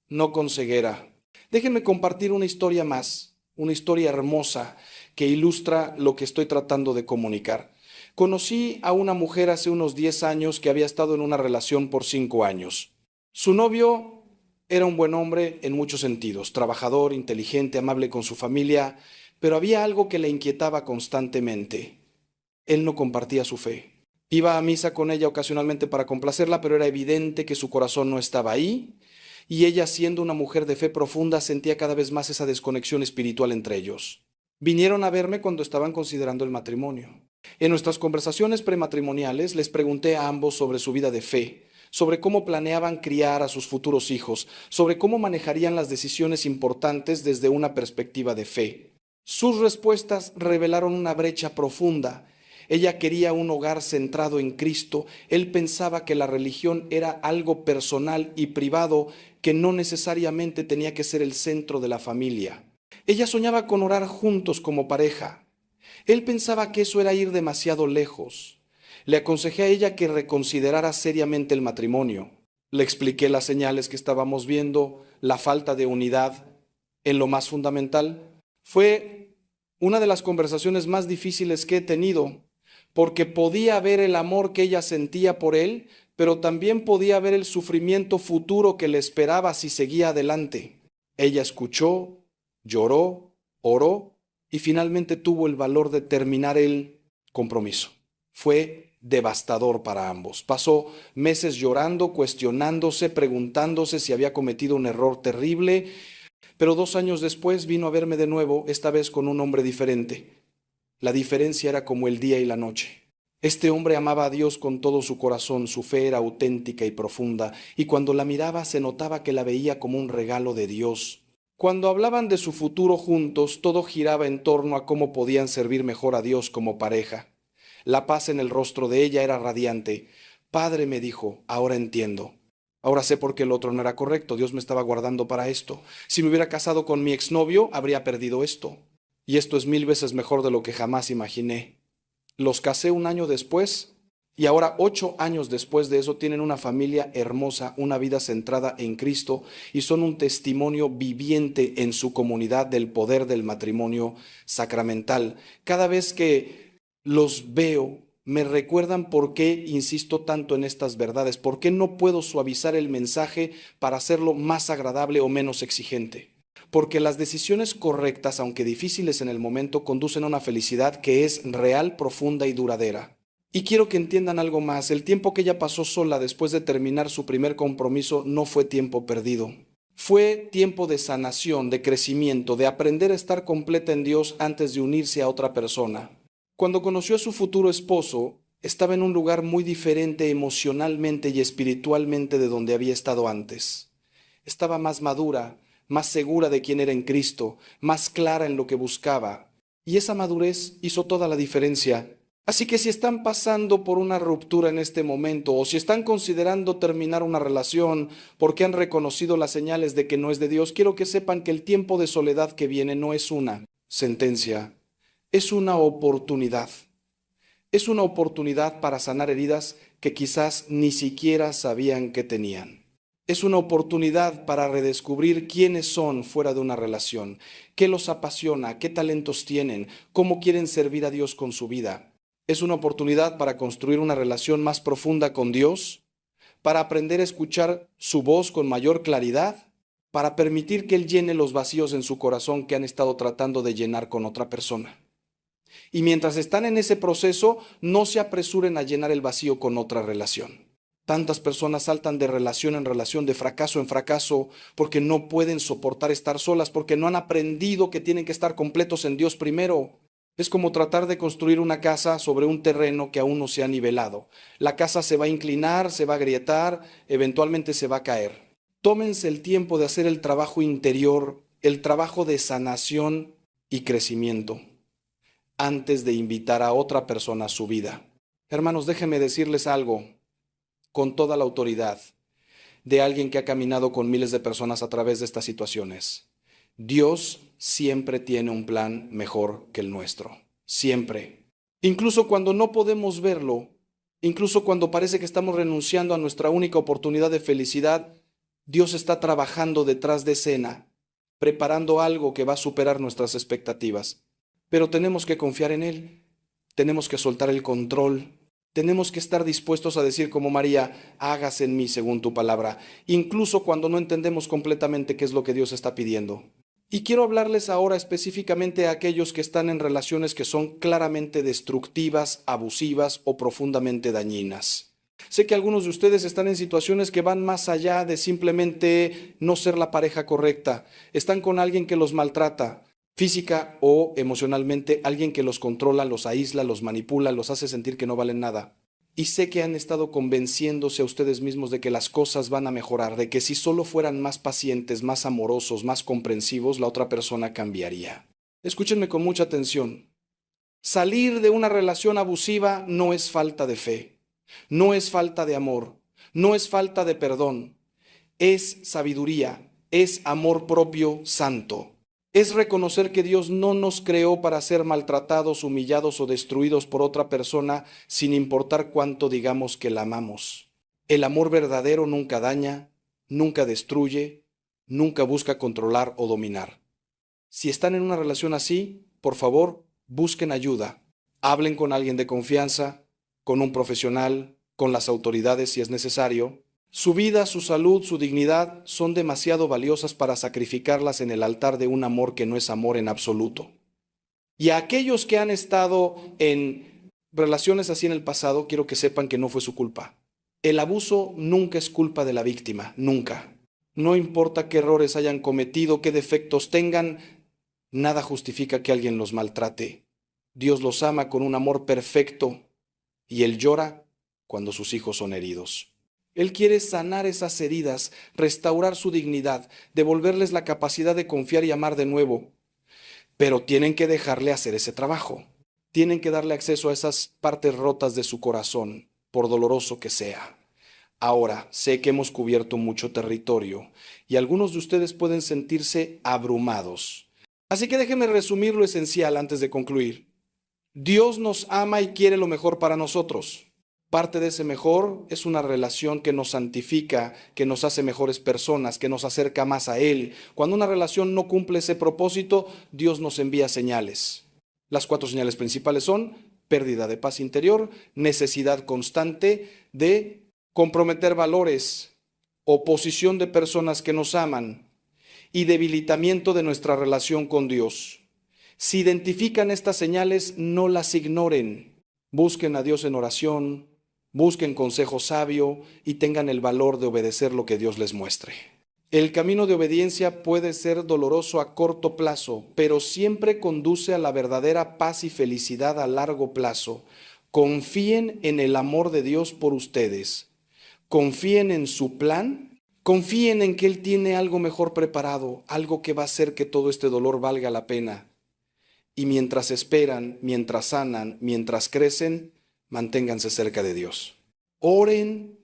A: no con ceguera. Déjenme compartir una historia más, una historia hermosa que ilustra lo que estoy tratando de comunicar. Conocí a una mujer hace unos 10 años que había estado en una relación por 5 años. Su novio era un buen hombre en muchos sentidos, trabajador, inteligente, amable con su familia, pero había algo que le inquietaba constantemente. Él no compartía su fe. Iba a misa con ella ocasionalmente para complacerla, pero era evidente que su corazón no estaba ahí, y ella, siendo una mujer de fe profunda, sentía cada vez más esa desconexión espiritual entre ellos. Vinieron a verme cuando estaban considerando el matrimonio. En nuestras conversaciones prematrimoniales les pregunté a ambos sobre su vida de fe, sobre cómo planeaban criar a sus futuros hijos, sobre cómo manejarían las decisiones importantes desde una perspectiva de fe. Sus respuestas revelaron una brecha profunda. Ella quería un hogar centrado en Cristo. Él pensaba que la religión era algo personal y privado que no necesariamente tenía que ser el centro de la familia. Ella soñaba con orar juntos como pareja. Él pensaba que eso era ir demasiado lejos. Le aconsejé a ella que reconsiderara seriamente el matrimonio. Le expliqué las señales que estábamos viendo, la falta de unidad en lo más fundamental. Fue una de las conversaciones más difíciles que he tenido, porque podía ver el amor que ella sentía por él, pero también podía ver el sufrimiento futuro que le esperaba si seguía adelante. Ella escuchó, lloró, oró y finalmente tuvo el valor de terminar el compromiso. Fue devastador para ambos. Pasó meses llorando, cuestionándose, preguntándose si había cometido un error terrible, pero 2 años después vino a verme de nuevo, esta vez con un hombre diferente. La diferencia era como el día y la noche. Este hombre amaba a Dios con todo su corazón, su fe era auténtica y profunda, y cuando la miraba se notaba que la veía como un regalo de Dios. Cuando hablaban de su futuro juntos, todo giraba en torno a cómo podían servir mejor a Dios como pareja. La paz en el rostro de ella era radiante. Padre, me dijo, ahora entiendo. Ahora sé por qué el otro no era correcto. Dios me estaba guardando para esto. Si me hubiera casado con mi exnovio, habría perdido esto. Y esto es 1000 veces mejor de lo que jamás imaginé. Los casé 1 año después y ahora 8 años después de eso tienen una familia hermosa, una vida centrada en Cristo y son un testimonio viviente en su comunidad del poder del matrimonio sacramental. Cada vez que los veo, me recuerdan por qué insisto tanto en estas verdades, por qué no puedo suavizar el mensaje para hacerlo más agradable o menos exigente. Porque las decisiones correctas, aunque difíciles en el momento, conducen a una felicidad que es real, profunda y duradera. Y quiero que entiendan algo más, el tiempo que ella pasó sola después de terminar su primer compromiso no fue tiempo perdido. Fue tiempo de sanación, de crecimiento, de aprender a estar completa en Dios antes de unirse a otra persona. Cuando conoció a su futuro esposo, estaba en un lugar muy diferente emocionalmente y espiritualmente de donde había estado antes. Estaba más madura, más segura de quién era en Cristo, más clara en lo que buscaba. Y esa madurez hizo toda la diferencia. Así que si están pasando por una ruptura en este momento o si están considerando terminar una relación porque han reconocido las señales de que no es de Dios, quiero que sepan que el tiempo de soledad que viene no es una sentencia, es una oportunidad. Es una oportunidad para sanar heridas que quizás ni siquiera sabían que tenían. Es una oportunidad para redescubrir quiénes son fuera de una relación, qué los apasiona, qué talentos tienen, cómo quieren servir a Dios con su vida. Es una oportunidad para construir una relación más profunda con Dios, para aprender a escuchar su voz con mayor claridad, para permitir que Él llene los vacíos en su corazón que han estado tratando de llenar con otra persona. Y mientras están en ese proceso, no se apresuren a llenar el vacío con otra relación. Tantas personas saltan de relación en relación, de fracaso en fracaso, porque no pueden soportar estar solas, porque no han aprendido que tienen que estar completos en Dios primero. Es como tratar de construir una casa sobre un terreno que aún no se ha nivelado. La casa se va a inclinar, se va a agrietar, eventualmente se va a caer. Tómense el tiempo de hacer el trabajo interior, el trabajo de sanación y crecimiento, antes de invitar a otra persona a su vida. Hermanos, déjenme decirles algo con toda la autoridad de alguien que ha caminado con miles de personas a través de estas situaciones. Dios siempre tiene un plan mejor que el nuestro, siempre. Incluso cuando no podemos verlo, incluso cuando parece que estamos renunciando a nuestra única oportunidad de felicidad, Dios está trabajando detrás de escena, preparando algo que va a superar nuestras expectativas. Pero tenemos que confiar en Él, tenemos que soltar el control, tenemos que estar dispuestos a decir como María, hágase en mí según tu palabra, incluso cuando no entendemos completamente qué es lo que Dios está pidiendo. Y quiero hablarles ahora específicamente a aquellos que están en relaciones que son claramente destructivas, abusivas o profundamente dañinas. Sé que algunos de ustedes están en situaciones que van más allá de simplemente no ser la pareja correcta. Están con alguien que los maltrata, física o emocionalmente, alguien que los controla, los aísla, los manipula, los hace sentir que no valen nada. Y sé que han estado convenciéndose a ustedes mismos de que las cosas van a mejorar, de que si solo fueran más pacientes, más amorosos, más comprensivos, la otra persona cambiaría. Escúchenme con mucha atención. Salir de una relación abusiva no es falta de fe, no es falta de amor, no es falta de perdón, es sabiduría, es amor propio santo. Es reconocer que Dios no nos creó para ser maltratados, humillados o destruidos por otra persona sin importar cuánto digamos que la amamos. El amor verdadero nunca daña, nunca destruye, nunca busca controlar o dominar. Si están en una relación así, por favor, busquen ayuda. Hablen con alguien de confianza, con un profesional, con las autoridades si es necesario. Su vida, su salud, su dignidad son demasiado valiosas para sacrificarlas en el altar de un amor que no es amor en absoluto. Y a aquellos que han estado en relaciones así en el pasado, quiero que sepan que no fue su culpa. El abuso nunca es culpa de la víctima, nunca. No importa qué errores hayan cometido, qué defectos tengan, nada justifica que alguien los maltrate. Dios los ama con un amor perfecto y Él llora cuando sus hijos son heridos. Él quiere sanar esas heridas, restaurar su dignidad, devolverles la capacidad de confiar y amar de nuevo. Pero tienen que dejarle hacer ese trabajo. Tienen que darle acceso a esas partes rotas de su corazón, por doloroso que sea. Ahora, sé que hemos cubierto mucho territorio y algunos de ustedes pueden sentirse abrumados. Así que déjenme resumir lo esencial antes de concluir. Dios nos ama y quiere lo mejor para nosotros. Parte de ese mejor es una relación que nos santifica, que nos hace mejores personas, que nos acerca más a Él. Cuando una relación no cumple ese propósito, Dios nos envía señales. Las 4 señales principales son: pérdida de paz interior, necesidad constante de comprometer valores, oposición de personas que nos aman y debilitamiento de nuestra relación con Dios. Si identifican estas señales, no las ignoren. Busquen a Dios en oración, busquen consejo sabio y tengan el valor de obedecer lo que Dios les muestre. El camino de obediencia puede ser doloroso a corto plazo, pero siempre conduce a la verdadera paz y felicidad a largo plazo. Confíen en el amor de Dios por ustedes. Confíen en su plan. Confíen en que Él tiene algo mejor preparado, algo que va a hacer que todo este dolor valga la pena. Y mientras esperan, mientras sanan, mientras crecen, manténganse cerca de Dios. Oren,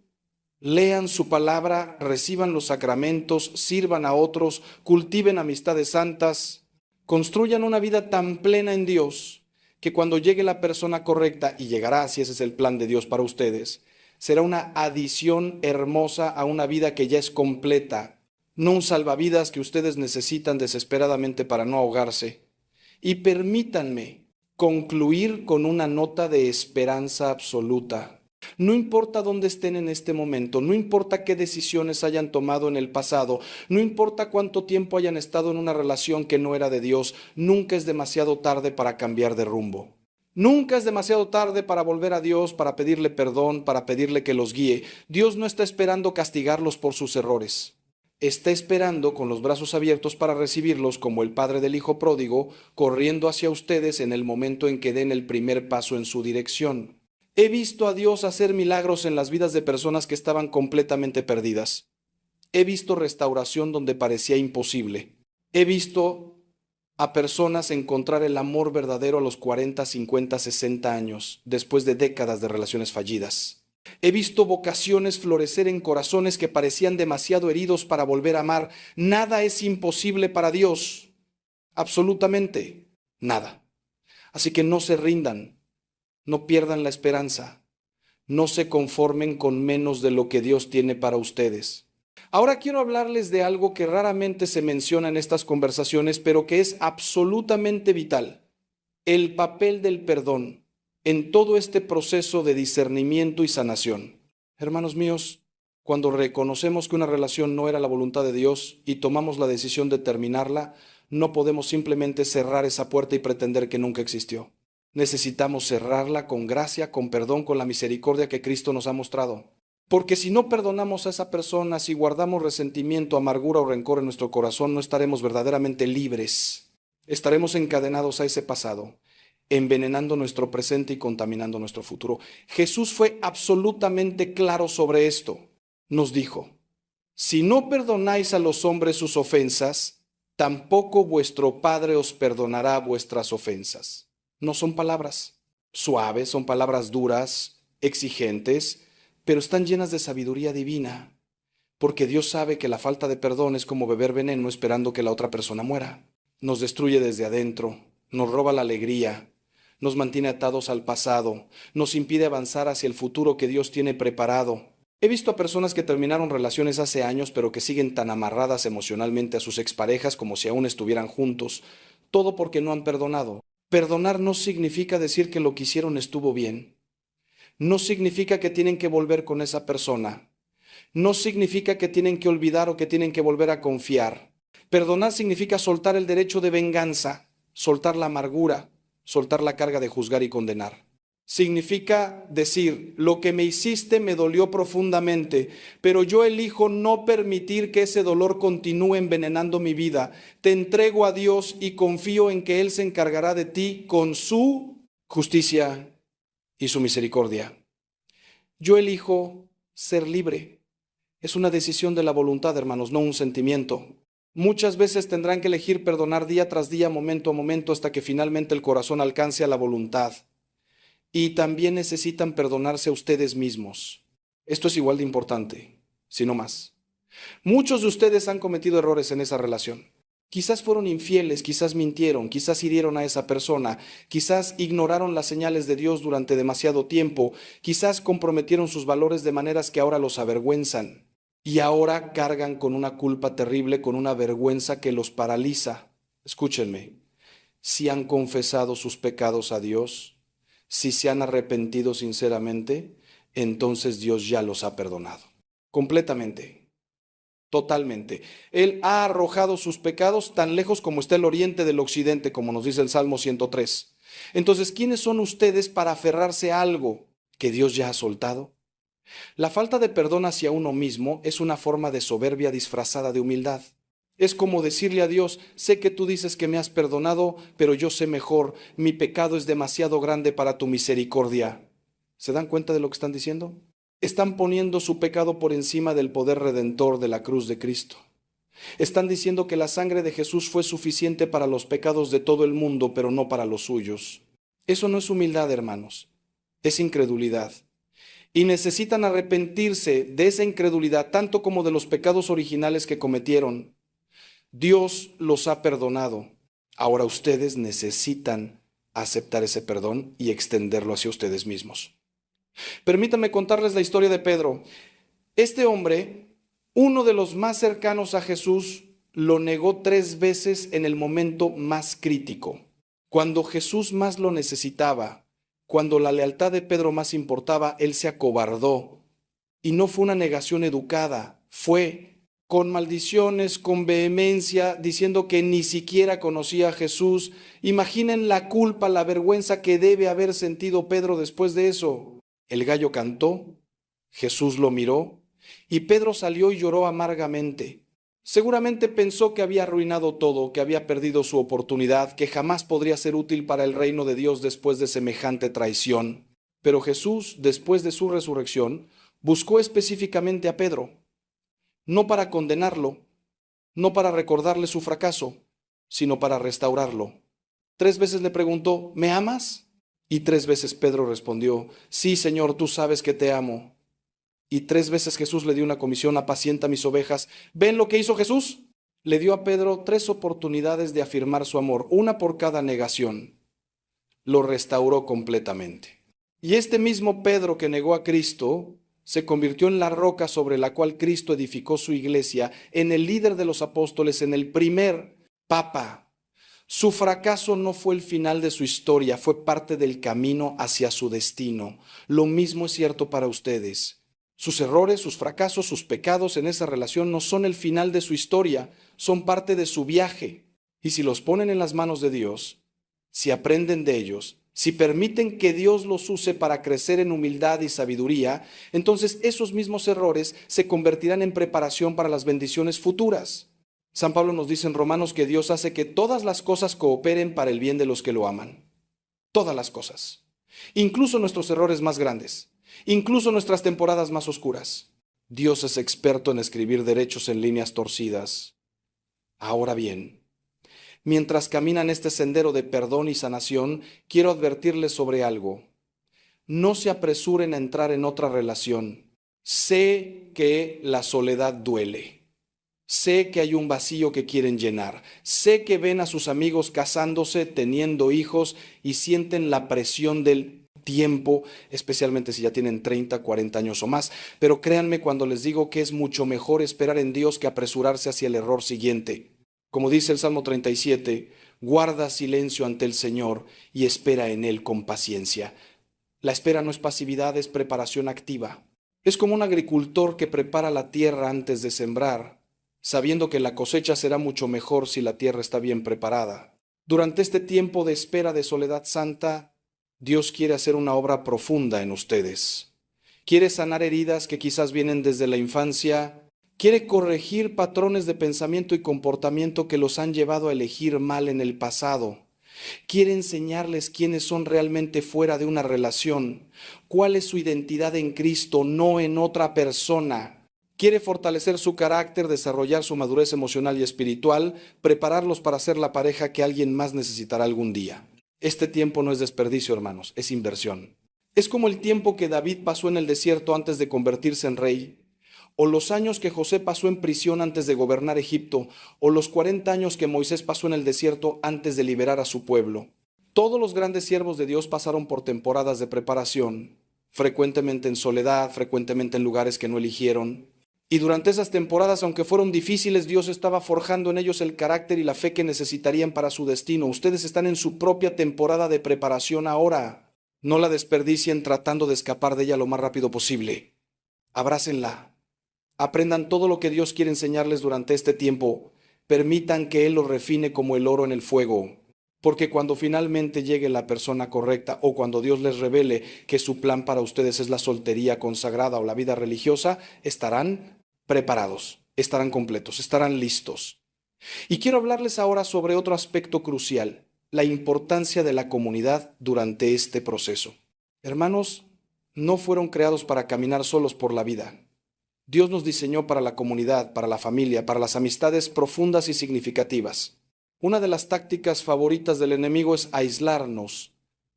A: lean su palabra, reciban los sacramentos, sirvan a otros, cultiven amistades santas, construyan una vida tan plena en Dios que cuando llegue la persona correcta, y llegará si ese es el plan de Dios para ustedes, será una adición hermosa a una vida que ya es completa, no un salvavidas que ustedes necesitan desesperadamente para no ahogarse. Y permítanme concluir con una nota de esperanza absoluta. No importa dónde estén en este momento, no importa qué decisiones hayan tomado en el pasado, no importa cuánto tiempo hayan estado en una relación que no era de Dios, nunca es demasiado tarde para cambiar de rumbo. Nunca es demasiado tarde para volver a Dios, para pedirle perdón, para pedirle que los guíe. Dios no está esperando castigarlos por sus errores. Está esperando con los brazos abiertos para recibirlos como el padre del hijo pródigo, corriendo hacia ustedes en el momento en que den el primer paso en su dirección. He visto a Dios hacer milagros en las vidas de personas que estaban completamente perdidas. He visto restauración donde parecía imposible. He visto a personas encontrar el amor verdadero a los 40, 50, 60 años, después de décadas de relaciones fallidas. He visto vocaciones florecer en corazones que parecían demasiado heridos para volver a amar. Nada es imposible para Dios. Absolutamente nada. Así que no se rindan, no pierdan la esperanza, no se conformen con menos de lo que Dios tiene para ustedes. Ahora quiero hablarles de algo que raramente se menciona en estas conversaciones, pero que es absolutamente vital: el papel del perdón en todo este proceso de discernimiento y sanación. Hermanos míos, cuando reconocemos que una relación no era la voluntad de Dios y tomamos la decisión de terminarla, no podemos simplemente cerrar esa puerta y pretender que nunca existió. Necesitamos cerrarla con gracia, con perdón, con la misericordia que Cristo nos ha mostrado. Porque si no perdonamos a esa persona, si guardamos resentimiento, amargura o rencor en nuestro corazón, no estaremos verdaderamente libres. Estaremos encadenados a ese pasado, envenenando nuestro presente y contaminando nuestro futuro. Jesús fue absolutamente claro sobre esto. Nos dijo: si no perdonáis a los hombres sus ofensas, tampoco vuestro Padre os perdonará vuestras ofensas. No son palabras suaves, son palabras duras, exigentes, pero están llenas de sabiduría divina, porque Dios sabe que la falta de perdón es como beber veneno esperando que la otra persona muera. Nos destruye desde adentro, nos roba la alegría, nos mantiene atados al pasado, nos impide avanzar hacia el futuro que Dios tiene preparado. He visto a personas que terminaron relaciones hace años, pero que siguen tan amarradas emocionalmente a sus exparejas como si aún estuvieran juntos, todo porque no han perdonado. Perdonar no significa decir que lo que hicieron estuvo bien. No significa que tienen que volver con esa persona. No significa que tienen que olvidar o que tienen que volver a confiar. Perdonar significa soltar el derecho de venganza, soltar la amargura, soltar la carga de juzgar y condenar. Significa decir: lo que me hiciste me dolió profundamente, pero yo elijo no permitir que ese dolor continúe envenenando mi vida. Te entrego a Dios y confío en que Él se encargará de ti con su justicia y su misericordia. Yo elijo ser libre. Es una decisión de la voluntad, hermanos, no un sentimiento. Muchas veces tendrán que elegir perdonar día tras día, momento a momento, hasta que finalmente el corazón alcance a la voluntad. Y también necesitan perdonarse a ustedes mismos. Esto es igual de importante, si no más. Muchos de ustedes han cometido errores en esa relación. Quizás fueron infieles, quizás mintieron, quizás hirieron a esa persona, quizás ignoraron las señales de Dios durante demasiado tiempo, quizás comprometieron sus valores de maneras que ahora los avergüenzan. Y ahora cargan con una culpa terrible, con una vergüenza que los paraliza. Escúchenme, si han confesado sus pecados a Dios, si se han arrepentido sinceramente, entonces Dios ya los ha perdonado. Completamente, totalmente. Él ha arrojado sus pecados tan lejos como está el oriente del occidente, como nos dice el Salmo 103. Entonces, ¿quiénes son ustedes para aferrarse a algo que Dios ya ha soltado? La falta de perdón hacia uno mismo es una forma de soberbia disfrazada de humildad. Es como decirle a Dios, sé que tú dices que me has perdonado, pero yo sé mejor, mi pecado es demasiado grande para tu misericordia. ¿Se dan cuenta de lo que están diciendo? Están poniendo su pecado por encima del poder redentor de la cruz de Cristo. Están diciendo que la sangre de Jesús fue suficiente para los pecados de todo el mundo, pero no para los suyos. Eso no es humildad, hermanos, es incredulidad. Y necesitan arrepentirse de esa incredulidad, tanto como de los pecados originales que cometieron. Dios los ha perdonado. Ahora ustedes necesitan aceptar ese perdón y extenderlo hacia ustedes mismos. Permítanme contarles la historia de Pedro. Este hombre, uno de los más cercanos a Jesús, lo negó 3 veces en el momento más crítico. Cuando Jesús más lo necesitaba, cuando la lealtad de Pedro más importaba, él se acobardó. Y no fue una negación educada, fue con maldiciones, con vehemencia, diciendo que ni siquiera conocía a Jesús. Imaginen la culpa, la vergüenza que debe haber sentido Pedro después de eso. El gallo cantó, Jesús lo miró, y Pedro salió y lloró amargamente. Seguramente pensó que había arruinado todo, que había perdido su oportunidad, que jamás podría ser útil para el reino de Dios después de semejante traición. Pero Jesús, después de su resurrección, buscó específicamente a Pedro, no para condenarlo, no para recordarle su fracaso, sino para restaurarlo. 3 veces le preguntó, ¿me amas? Y 3 veces Pedro respondió, sí, Señor, tú sabes que te amo. Y 3 veces Jesús le dio una comisión, apacienta mis ovejas. ¿Ven lo que hizo Jesús? Le dio a Pedro 3 oportunidades de afirmar su amor, una por cada negación. Lo restauró completamente. Y este mismo Pedro que negó a Cristo se convirtió en la roca sobre la cual Cristo edificó su iglesia, en el líder de los apóstoles, en el primer papa. Su fracaso no fue el final de su historia, fue parte del camino hacia su destino. Lo mismo es cierto para ustedes. Sus errores, sus fracasos, sus pecados en esa relación no son el final de su historia, son parte de su viaje. Y si los ponen en las manos de Dios, si aprenden de ellos, si permiten que Dios los use para crecer en humildad y sabiduría, entonces esos mismos errores se convertirán en preparación para las bendiciones futuras. San Pablo nos dice en Romanos que Dios hace que todas las cosas cooperen para el bien de los que lo aman. Todas las cosas. Incluso nuestros errores más grandes. Incluso nuestras temporadas más oscuras. Dios es experto en escribir derechos en líneas torcidas. Ahora bien, mientras caminan este sendero de perdón y sanación, quiero advertirles sobre algo. No se apresuren a entrar en otra relación. Sé que la soledad duele. Sé que hay un vacío que quieren llenar. Sé que ven a sus amigos casándose, teniendo hijos y sienten la presión del tiempo, especialmente si ya tienen 30, 40 años o más. Pero créanme cuando les digo que es mucho mejor esperar en Dios que apresurarse hacia el error siguiente. Como dice el Salmo 37, guarda silencio ante el Señor y espera en Él con paciencia. La espera no es pasividad, es preparación activa. Es como un agricultor que prepara la tierra antes de sembrar, sabiendo que la cosecha será mucho mejor si la tierra está bien preparada. Durante este tiempo de espera de soledad santa, Dios quiere hacer una obra profunda en ustedes. Quiere sanar heridas que quizás vienen desde la infancia. Quiere corregir patrones de pensamiento y comportamiento que los han llevado a elegir mal en el pasado. Quiere enseñarles quiénes son realmente fuera de una relación, cuál es su identidad en Cristo, no en otra persona. Quiere fortalecer su carácter, desarrollar su madurez emocional y espiritual, prepararlos para ser la pareja que alguien más necesitará algún día. Este tiempo no es desperdicio, hermanos, es inversión. Es como el tiempo que David pasó en el desierto antes de convertirse en rey, o los años que José pasó en prisión antes de gobernar Egipto, o los 40 años que Moisés pasó en el desierto antes de liberar a su pueblo. Todos los grandes siervos de Dios pasaron por temporadas de preparación, frecuentemente en soledad, frecuentemente en lugares que no eligieron. Y durante esas temporadas, aunque fueron difíciles, Dios estaba forjando en ellos el carácter y la fe que necesitarían para su destino. Ustedes están en su propia temporada de preparación ahora. No la desperdicien tratando de escapar de ella lo más rápido posible. Abrácenla. Aprendan todo lo que Dios quiere enseñarles durante este tiempo. Permitan que Él los refine como el oro en el fuego. Porque cuando finalmente llegue la persona correcta o cuando Dios les revele que su plan para ustedes es la soltería consagrada o la vida religiosa, estarán preparados, estarán completos, estarán listos. Y quiero hablarles ahora sobre otro aspecto crucial, la importancia de la comunidad durante este proceso. Hermanos, no fueron creados para caminar solos por la vida. Dios nos diseñó para la comunidad, para la familia, para las amistades profundas y significativas. Una de las tácticas favoritas del enemigo es aislarnos,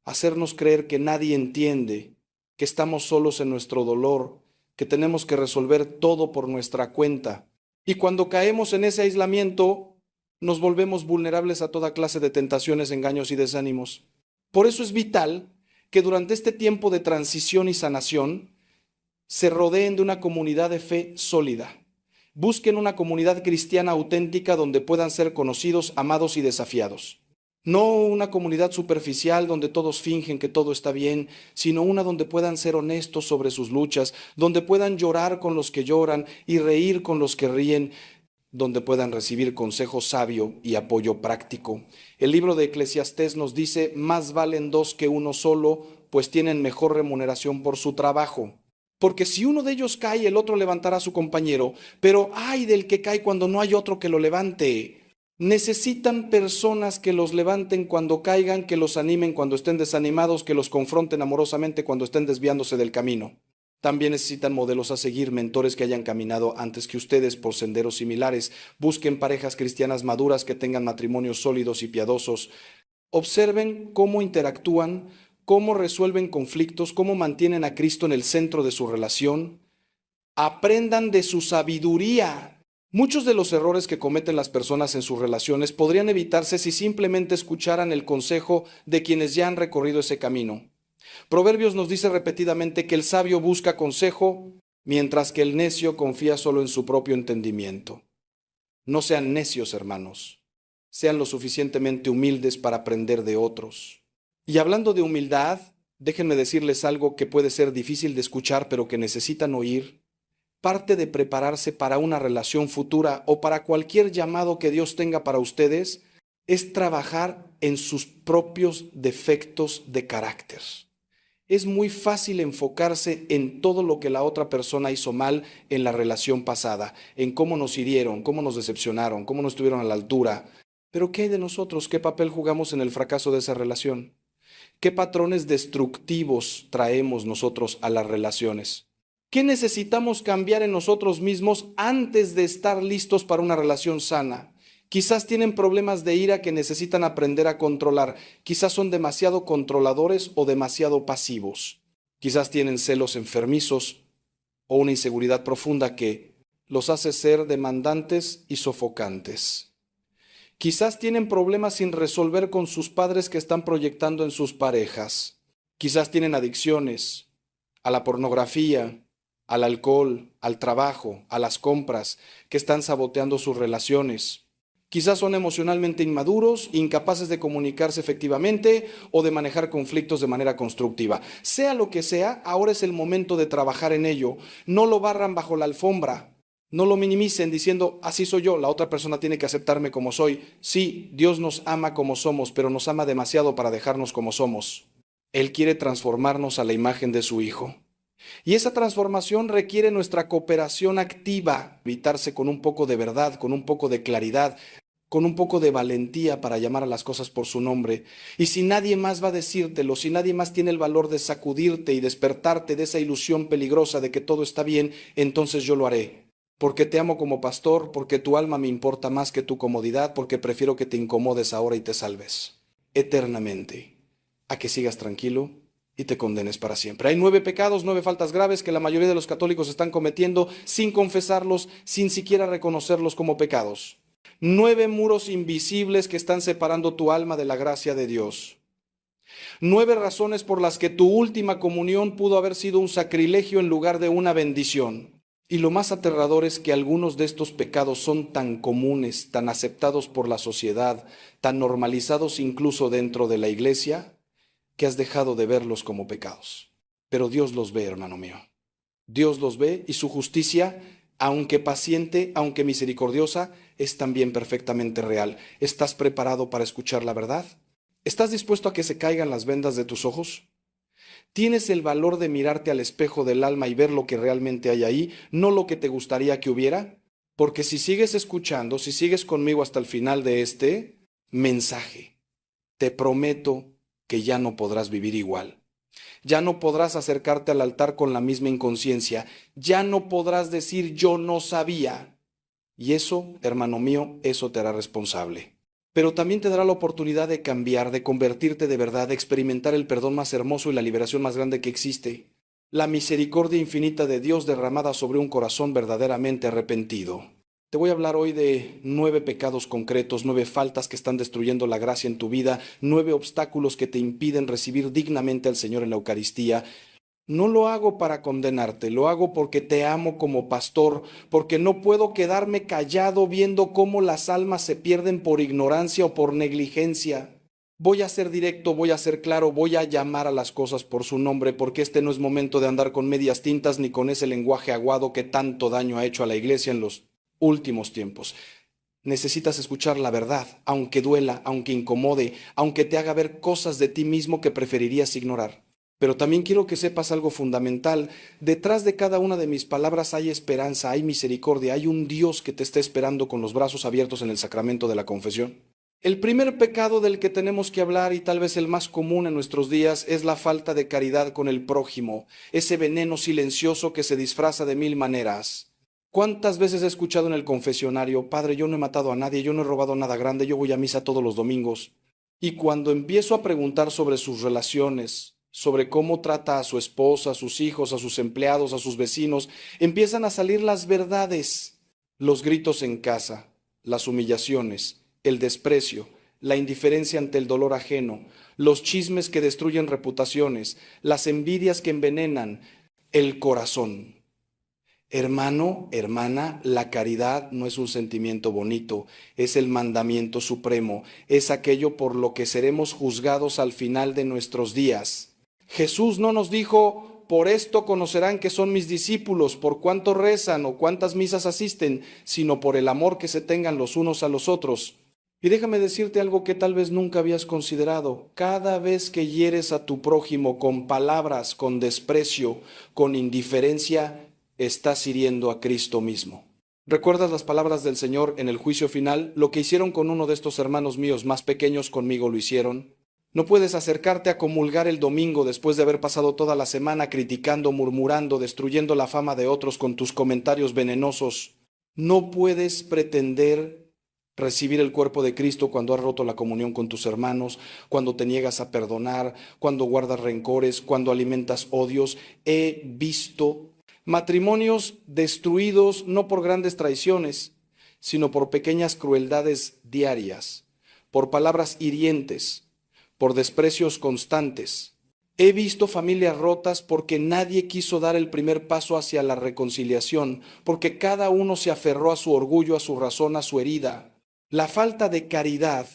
A: hacernos creer que nadie entiende, que estamos solos en nuestro dolor, que tenemos que resolver todo por nuestra cuenta. Y cuando caemos en ese aislamiento, nos volvemos vulnerables a toda clase de tentaciones, engaños y desánimos. Por eso es vital que durante este tiempo de transición y sanación se rodeen de una comunidad de fe sólida. Busquen una comunidad cristiana auténtica donde puedan ser conocidos, amados y desafiados. No una comunidad superficial donde todos fingen que todo está bien, sino una donde puedan ser honestos sobre sus luchas, donde puedan llorar con los que lloran y reír con los que ríen, donde puedan recibir consejo sabio y apoyo práctico. El libro de Eclesiastés nos dice, más valen dos que uno solo, pues tienen mejor remuneración por su trabajo. Porque si uno de ellos cae, el otro levantará a su compañero, pero ay del que cae cuando no hay otro que lo levante. Necesitan personas que los levanten cuando caigan, que los animen cuando estén desanimados, que los confronten amorosamente cuando estén desviándose del camino. También necesitan modelos a seguir, mentores que hayan caminado antes que ustedes por senderos similares. Busquen parejas cristianas maduras que tengan matrimonios sólidos y piadosos. Observen cómo interactúan, cómo resuelven conflictos, cómo mantienen a Cristo en el centro de su relación. Aprendan de su sabiduría. Muchos de los errores que cometen las personas en sus relaciones podrían evitarse si simplemente escucharan el consejo de quienes ya han recorrido ese camino. Proverbios nos dice repetidamente que el sabio busca consejo, mientras que el necio confía solo en su propio entendimiento. No sean necios, hermanos. Sean lo suficientemente humildes para aprender de otros. Y hablando de humildad, déjenme decirles algo que puede ser difícil de escuchar, pero que necesitan oír. Parte de prepararse para una relación futura o para cualquier llamado que Dios tenga para ustedes es trabajar en sus propios defectos de carácter. Es muy fácil enfocarse en todo lo que la otra persona hizo mal en la relación pasada, en cómo nos hirieron, cómo nos decepcionaron, cómo no estuvieron a la altura. Pero ¿qué hay de nosotros? ¿Qué papel jugamos en el fracaso de esa relación? ¿Qué patrones destructivos traemos nosotros a las relaciones? ¿Qué necesitamos cambiar en nosotros mismos antes de estar listos para una relación sana? Quizás tienen problemas de ira que necesitan aprender a controlar. Quizás son demasiado controladores o demasiado pasivos. Quizás tienen celos enfermizos o una inseguridad profunda que los hace ser demandantes y sofocantes. Quizás tienen problemas sin resolver con sus padres que están proyectando en sus parejas. Quizás tienen adicciones a la pornografía, al alcohol, al trabajo, a las compras, que están saboteando sus relaciones. Quizás son emocionalmente inmaduros, incapaces de comunicarse efectivamente o de manejar conflictos de manera constructiva. Sea lo que sea, ahora es el momento de trabajar en ello. No lo barran bajo la alfombra. No lo minimicen diciendo, así soy yo, la otra persona tiene que aceptarme como soy. Sí, Dios nos ama como somos, pero nos ama demasiado para dejarnos como somos. Él quiere transformarnos a la imagen de su Hijo. Y esa transformación requiere nuestra cooperación activa, evitarse con un poco de verdad, con un poco de claridad, con un poco de valentía para llamar a las cosas por su nombre. Y si nadie más va a decírtelo, si nadie más tiene el valor de sacudirte y despertarte de esa ilusión peligrosa de que todo está bien, entonces yo lo haré. Porque te amo como pastor, porque tu alma me importa más que tu comodidad, porque prefiero que te incomodes ahora y te salves eternamente, a que sigas tranquilo y te condenes para siempre. Hay 9 pecados, 9 faltas graves que la mayoría de los católicos están cometiendo sin confesarlos, sin siquiera reconocerlos como pecados. 9 muros invisibles que están separando tu alma de la gracia de Dios. 9 razones por las que tu última comunión pudo haber sido un sacrilegio en lugar de una bendición. Y lo más aterrador es que algunos de estos pecados son tan comunes, tan aceptados por la sociedad, tan normalizados incluso dentro de la iglesia, que has dejado de verlos como pecados. Pero Dios los ve, hermano mío. Dios los ve y su justicia, aunque paciente, aunque misericordiosa, es también perfectamente real. ¿Estás preparado para escuchar la verdad? ¿Estás dispuesto a que se caigan las vendas de tus ojos? ¿Tienes el valor de mirarte al espejo del alma y ver lo que realmente hay ahí, no lo que te gustaría que hubiera? Porque si sigues escuchando, si sigues conmigo hasta el final de este mensaje, te prometo que ya no podrás vivir igual. Ya no podrás acercarte al altar con la misma inconsciencia. Ya no podrás decir yo no sabía. Y eso, hermano mío, eso te hará responsable. Pero también te dará la oportunidad de cambiar, de convertirte de verdad, de experimentar el perdón más hermoso y la liberación más grande que existe. La misericordia infinita de Dios derramada sobre un corazón verdaderamente arrepentido. Te voy a hablar hoy de 9 pecados concretos, 9 faltas que están destruyendo la gracia en tu vida, 9 obstáculos que te impiden recibir dignamente al Señor en la Eucaristía. No lo hago para condenarte, lo hago porque te amo como pastor, porque no puedo quedarme callado viendo cómo las almas se pierden por ignorancia o por negligencia. Voy a ser directo, voy a ser claro, voy a llamar a las cosas por su nombre, porque este no es momento de andar con medias tintas ni con ese lenguaje aguado que tanto daño ha hecho a la iglesia en los últimos tiempos. Necesitas escuchar la verdad, aunque duela, aunque incomode, aunque te haga ver cosas de ti mismo que preferirías ignorar. Pero también quiero que sepas algo fundamental. Detrás de cada una de mis palabras hay esperanza, hay misericordia, hay un Dios que te está esperando con los brazos abiertos en el sacramento de la confesión. El primer pecado del que tenemos que hablar, y tal vez el más común en nuestros días, es la falta de caridad con el prójimo, ese veneno silencioso que se disfraza de 1000 maneras. ¿Cuántas veces he escuchado en el confesionario, Padre, yo no he matado a nadie, yo no he robado nada grande, yo voy a misa todos los domingos? Y cuando empiezo a preguntar sobre sus relaciones, sobre cómo trata a su esposa, a sus hijos, a sus empleados, a sus vecinos, empiezan a salir las verdades, los gritos en casa, las humillaciones, el desprecio, la indiferencia ante el dolor ajeno, los chismes que destruyen reputaciones, las envidias que envenenan el corazón. Hermano, hermana, la caridad no es un sentimiento bonito, es el mandamiento supremo, es aquello por lo que seremos juzgados al final de nuestros días. Jesús no nos dijo, por esto conocerán que son mis discípulos, por cuánto rezan o cuántas misas asisten, sino por el amor que se tengan los unos a los otros. Y déjame decirte algo que tal vez nunca habías considerado. Cada vez que hieres a tu prójimo con palabras, con desprecio, con indiferencia, estás hiriendo a Cristo mismo. ¿Recuerdas las palabras del Señor en el juicio final? Lo que hicieron con uno de estos hermanos míos más pequeños conmigo lo hicieron. No puedes acercarte a comulgar el domingo después de haber pasado toda la semana criticando, murmurando, destruyendo la fama de otros con tus comentarios venenosos. No puedes pretender recibir el cuerpo de Cristo cuando has roto la comunión con tus hermanos, cuando te niegas a perdonar, cuando guardas rencores, cuando alimentas odios. He visto matrimonios destruidos no por grandes traiciones, sino por pequeñas crueldades diarias, por palabras hirientes, por desprecios constantes. He visto familias rotas porque nadie quiso dar el primer paso hacia la reconciliación, porque cada uno se aferró a su orgullo, a su razón, a su herida. La falta de caridad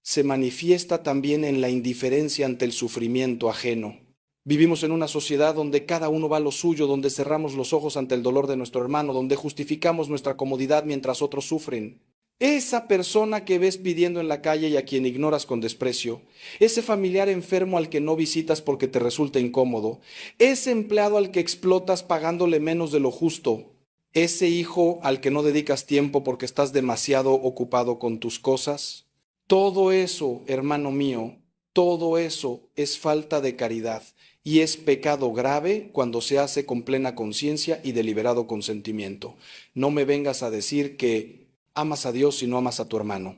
A: se manifiesta también en la indiferencia ante el sufrimiento ajeno. Vivimos en una sociedad donde cada uno va a lo suyo, donde cerramos los ojos ante el dolor de nuestro hermano, donde justificamos nuestra comodidad mientras otros sufren. Esa persona que ves pidiendo en la calle y a quien ignoras con desprecio, ese familiar enfermo al que no visitas porque te resulta incómodo, ese empleado al que explotas pagándole menos de lo justo, ese hijo al que no dedicas tiempo porque estás demasiado ocupado con tus cosas, todo eso, hermano mío, todo eso es falta de caridad y es pecado grave cuando se hace con plena conciencia y deliberado consentimiento. No me vengas a decir que amas a Dios si no amas a tu hermano.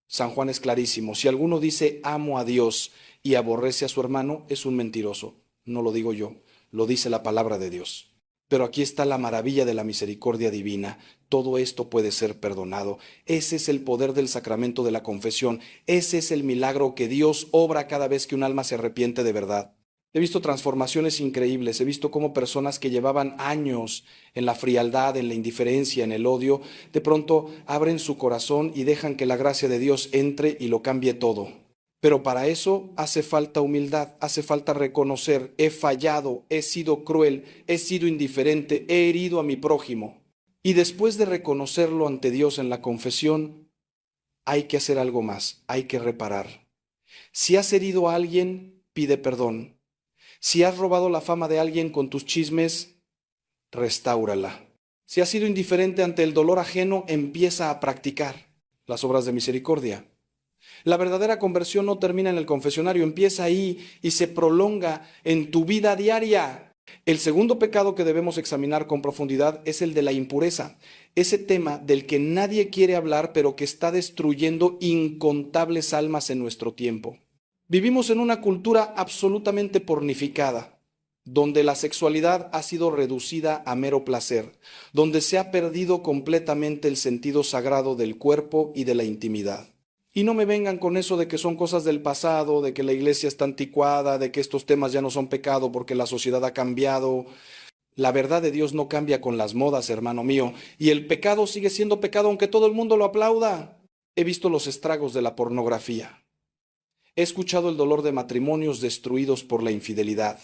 A: San Juan es clarísimo. Si alguno dice amo a Dios y aborrece a su hermano, es un mentiroso. No lo digo yo, lo dice la palabra de Dios. Pero aquí está la maravilla de la misericordia divina. Todo esto puede ser perdonado. Ese es el poder del sacramento de la confesión. Ese es el milagro que Dios obra cada vez que un alma se arrepiente de verdad. He visto transformaciones increíbles, he visto cómo personas que llevaban años en la frialdad, en la indiferencia, en el odio, de pronto abren su corazón y dejan que la gracia de Dios entre y lo cambie todo. Pero para eso hace falta humildad, hace falta reconocer, he fallado, he sido cruel, he sido indiferente, he herido a mi prójimo. Y después de reconocerlo ante Dios en la confesión, hay que hacer algo más, hay que reparar. Si has herido a alguien, pide perdón. Si has robado la fama de alguien con tus chismes, restáurala. Si has sido indiferente ante el dolor ajeno, empieza a practicar las obras de misericordia. La verdadera conversión no termina en el confesionario, empieza ahí y se prolonga en tu vida diaria. El segundo pecado que debemos examinar con profundidad es el de la impureza, ese tema del que nadie quiere hablar, pero que está destruyendo incontables almas en nuestro tiempo. Vivimos en una cultura absolutamente pornificada, donde la sexualidad ha sido reducida a mero placer, donde se ha perdido completamente el sentido sagrado del cuerpo y de la intimidad. Y no me vengan con eso de que son cosas del pasado, de que la iglesia está anticuada, de que estos temas ya no son pecado porque la sociedad ha cambiado. La verdad de Dios no cambia con las modas, hermano mío, y el pecado sigue siendo pecado aunque todo el mundo lo aplauda. He visto los estragos de la pornografía. He escuchado el dolor de matrimonios destruidos por la infidelidad.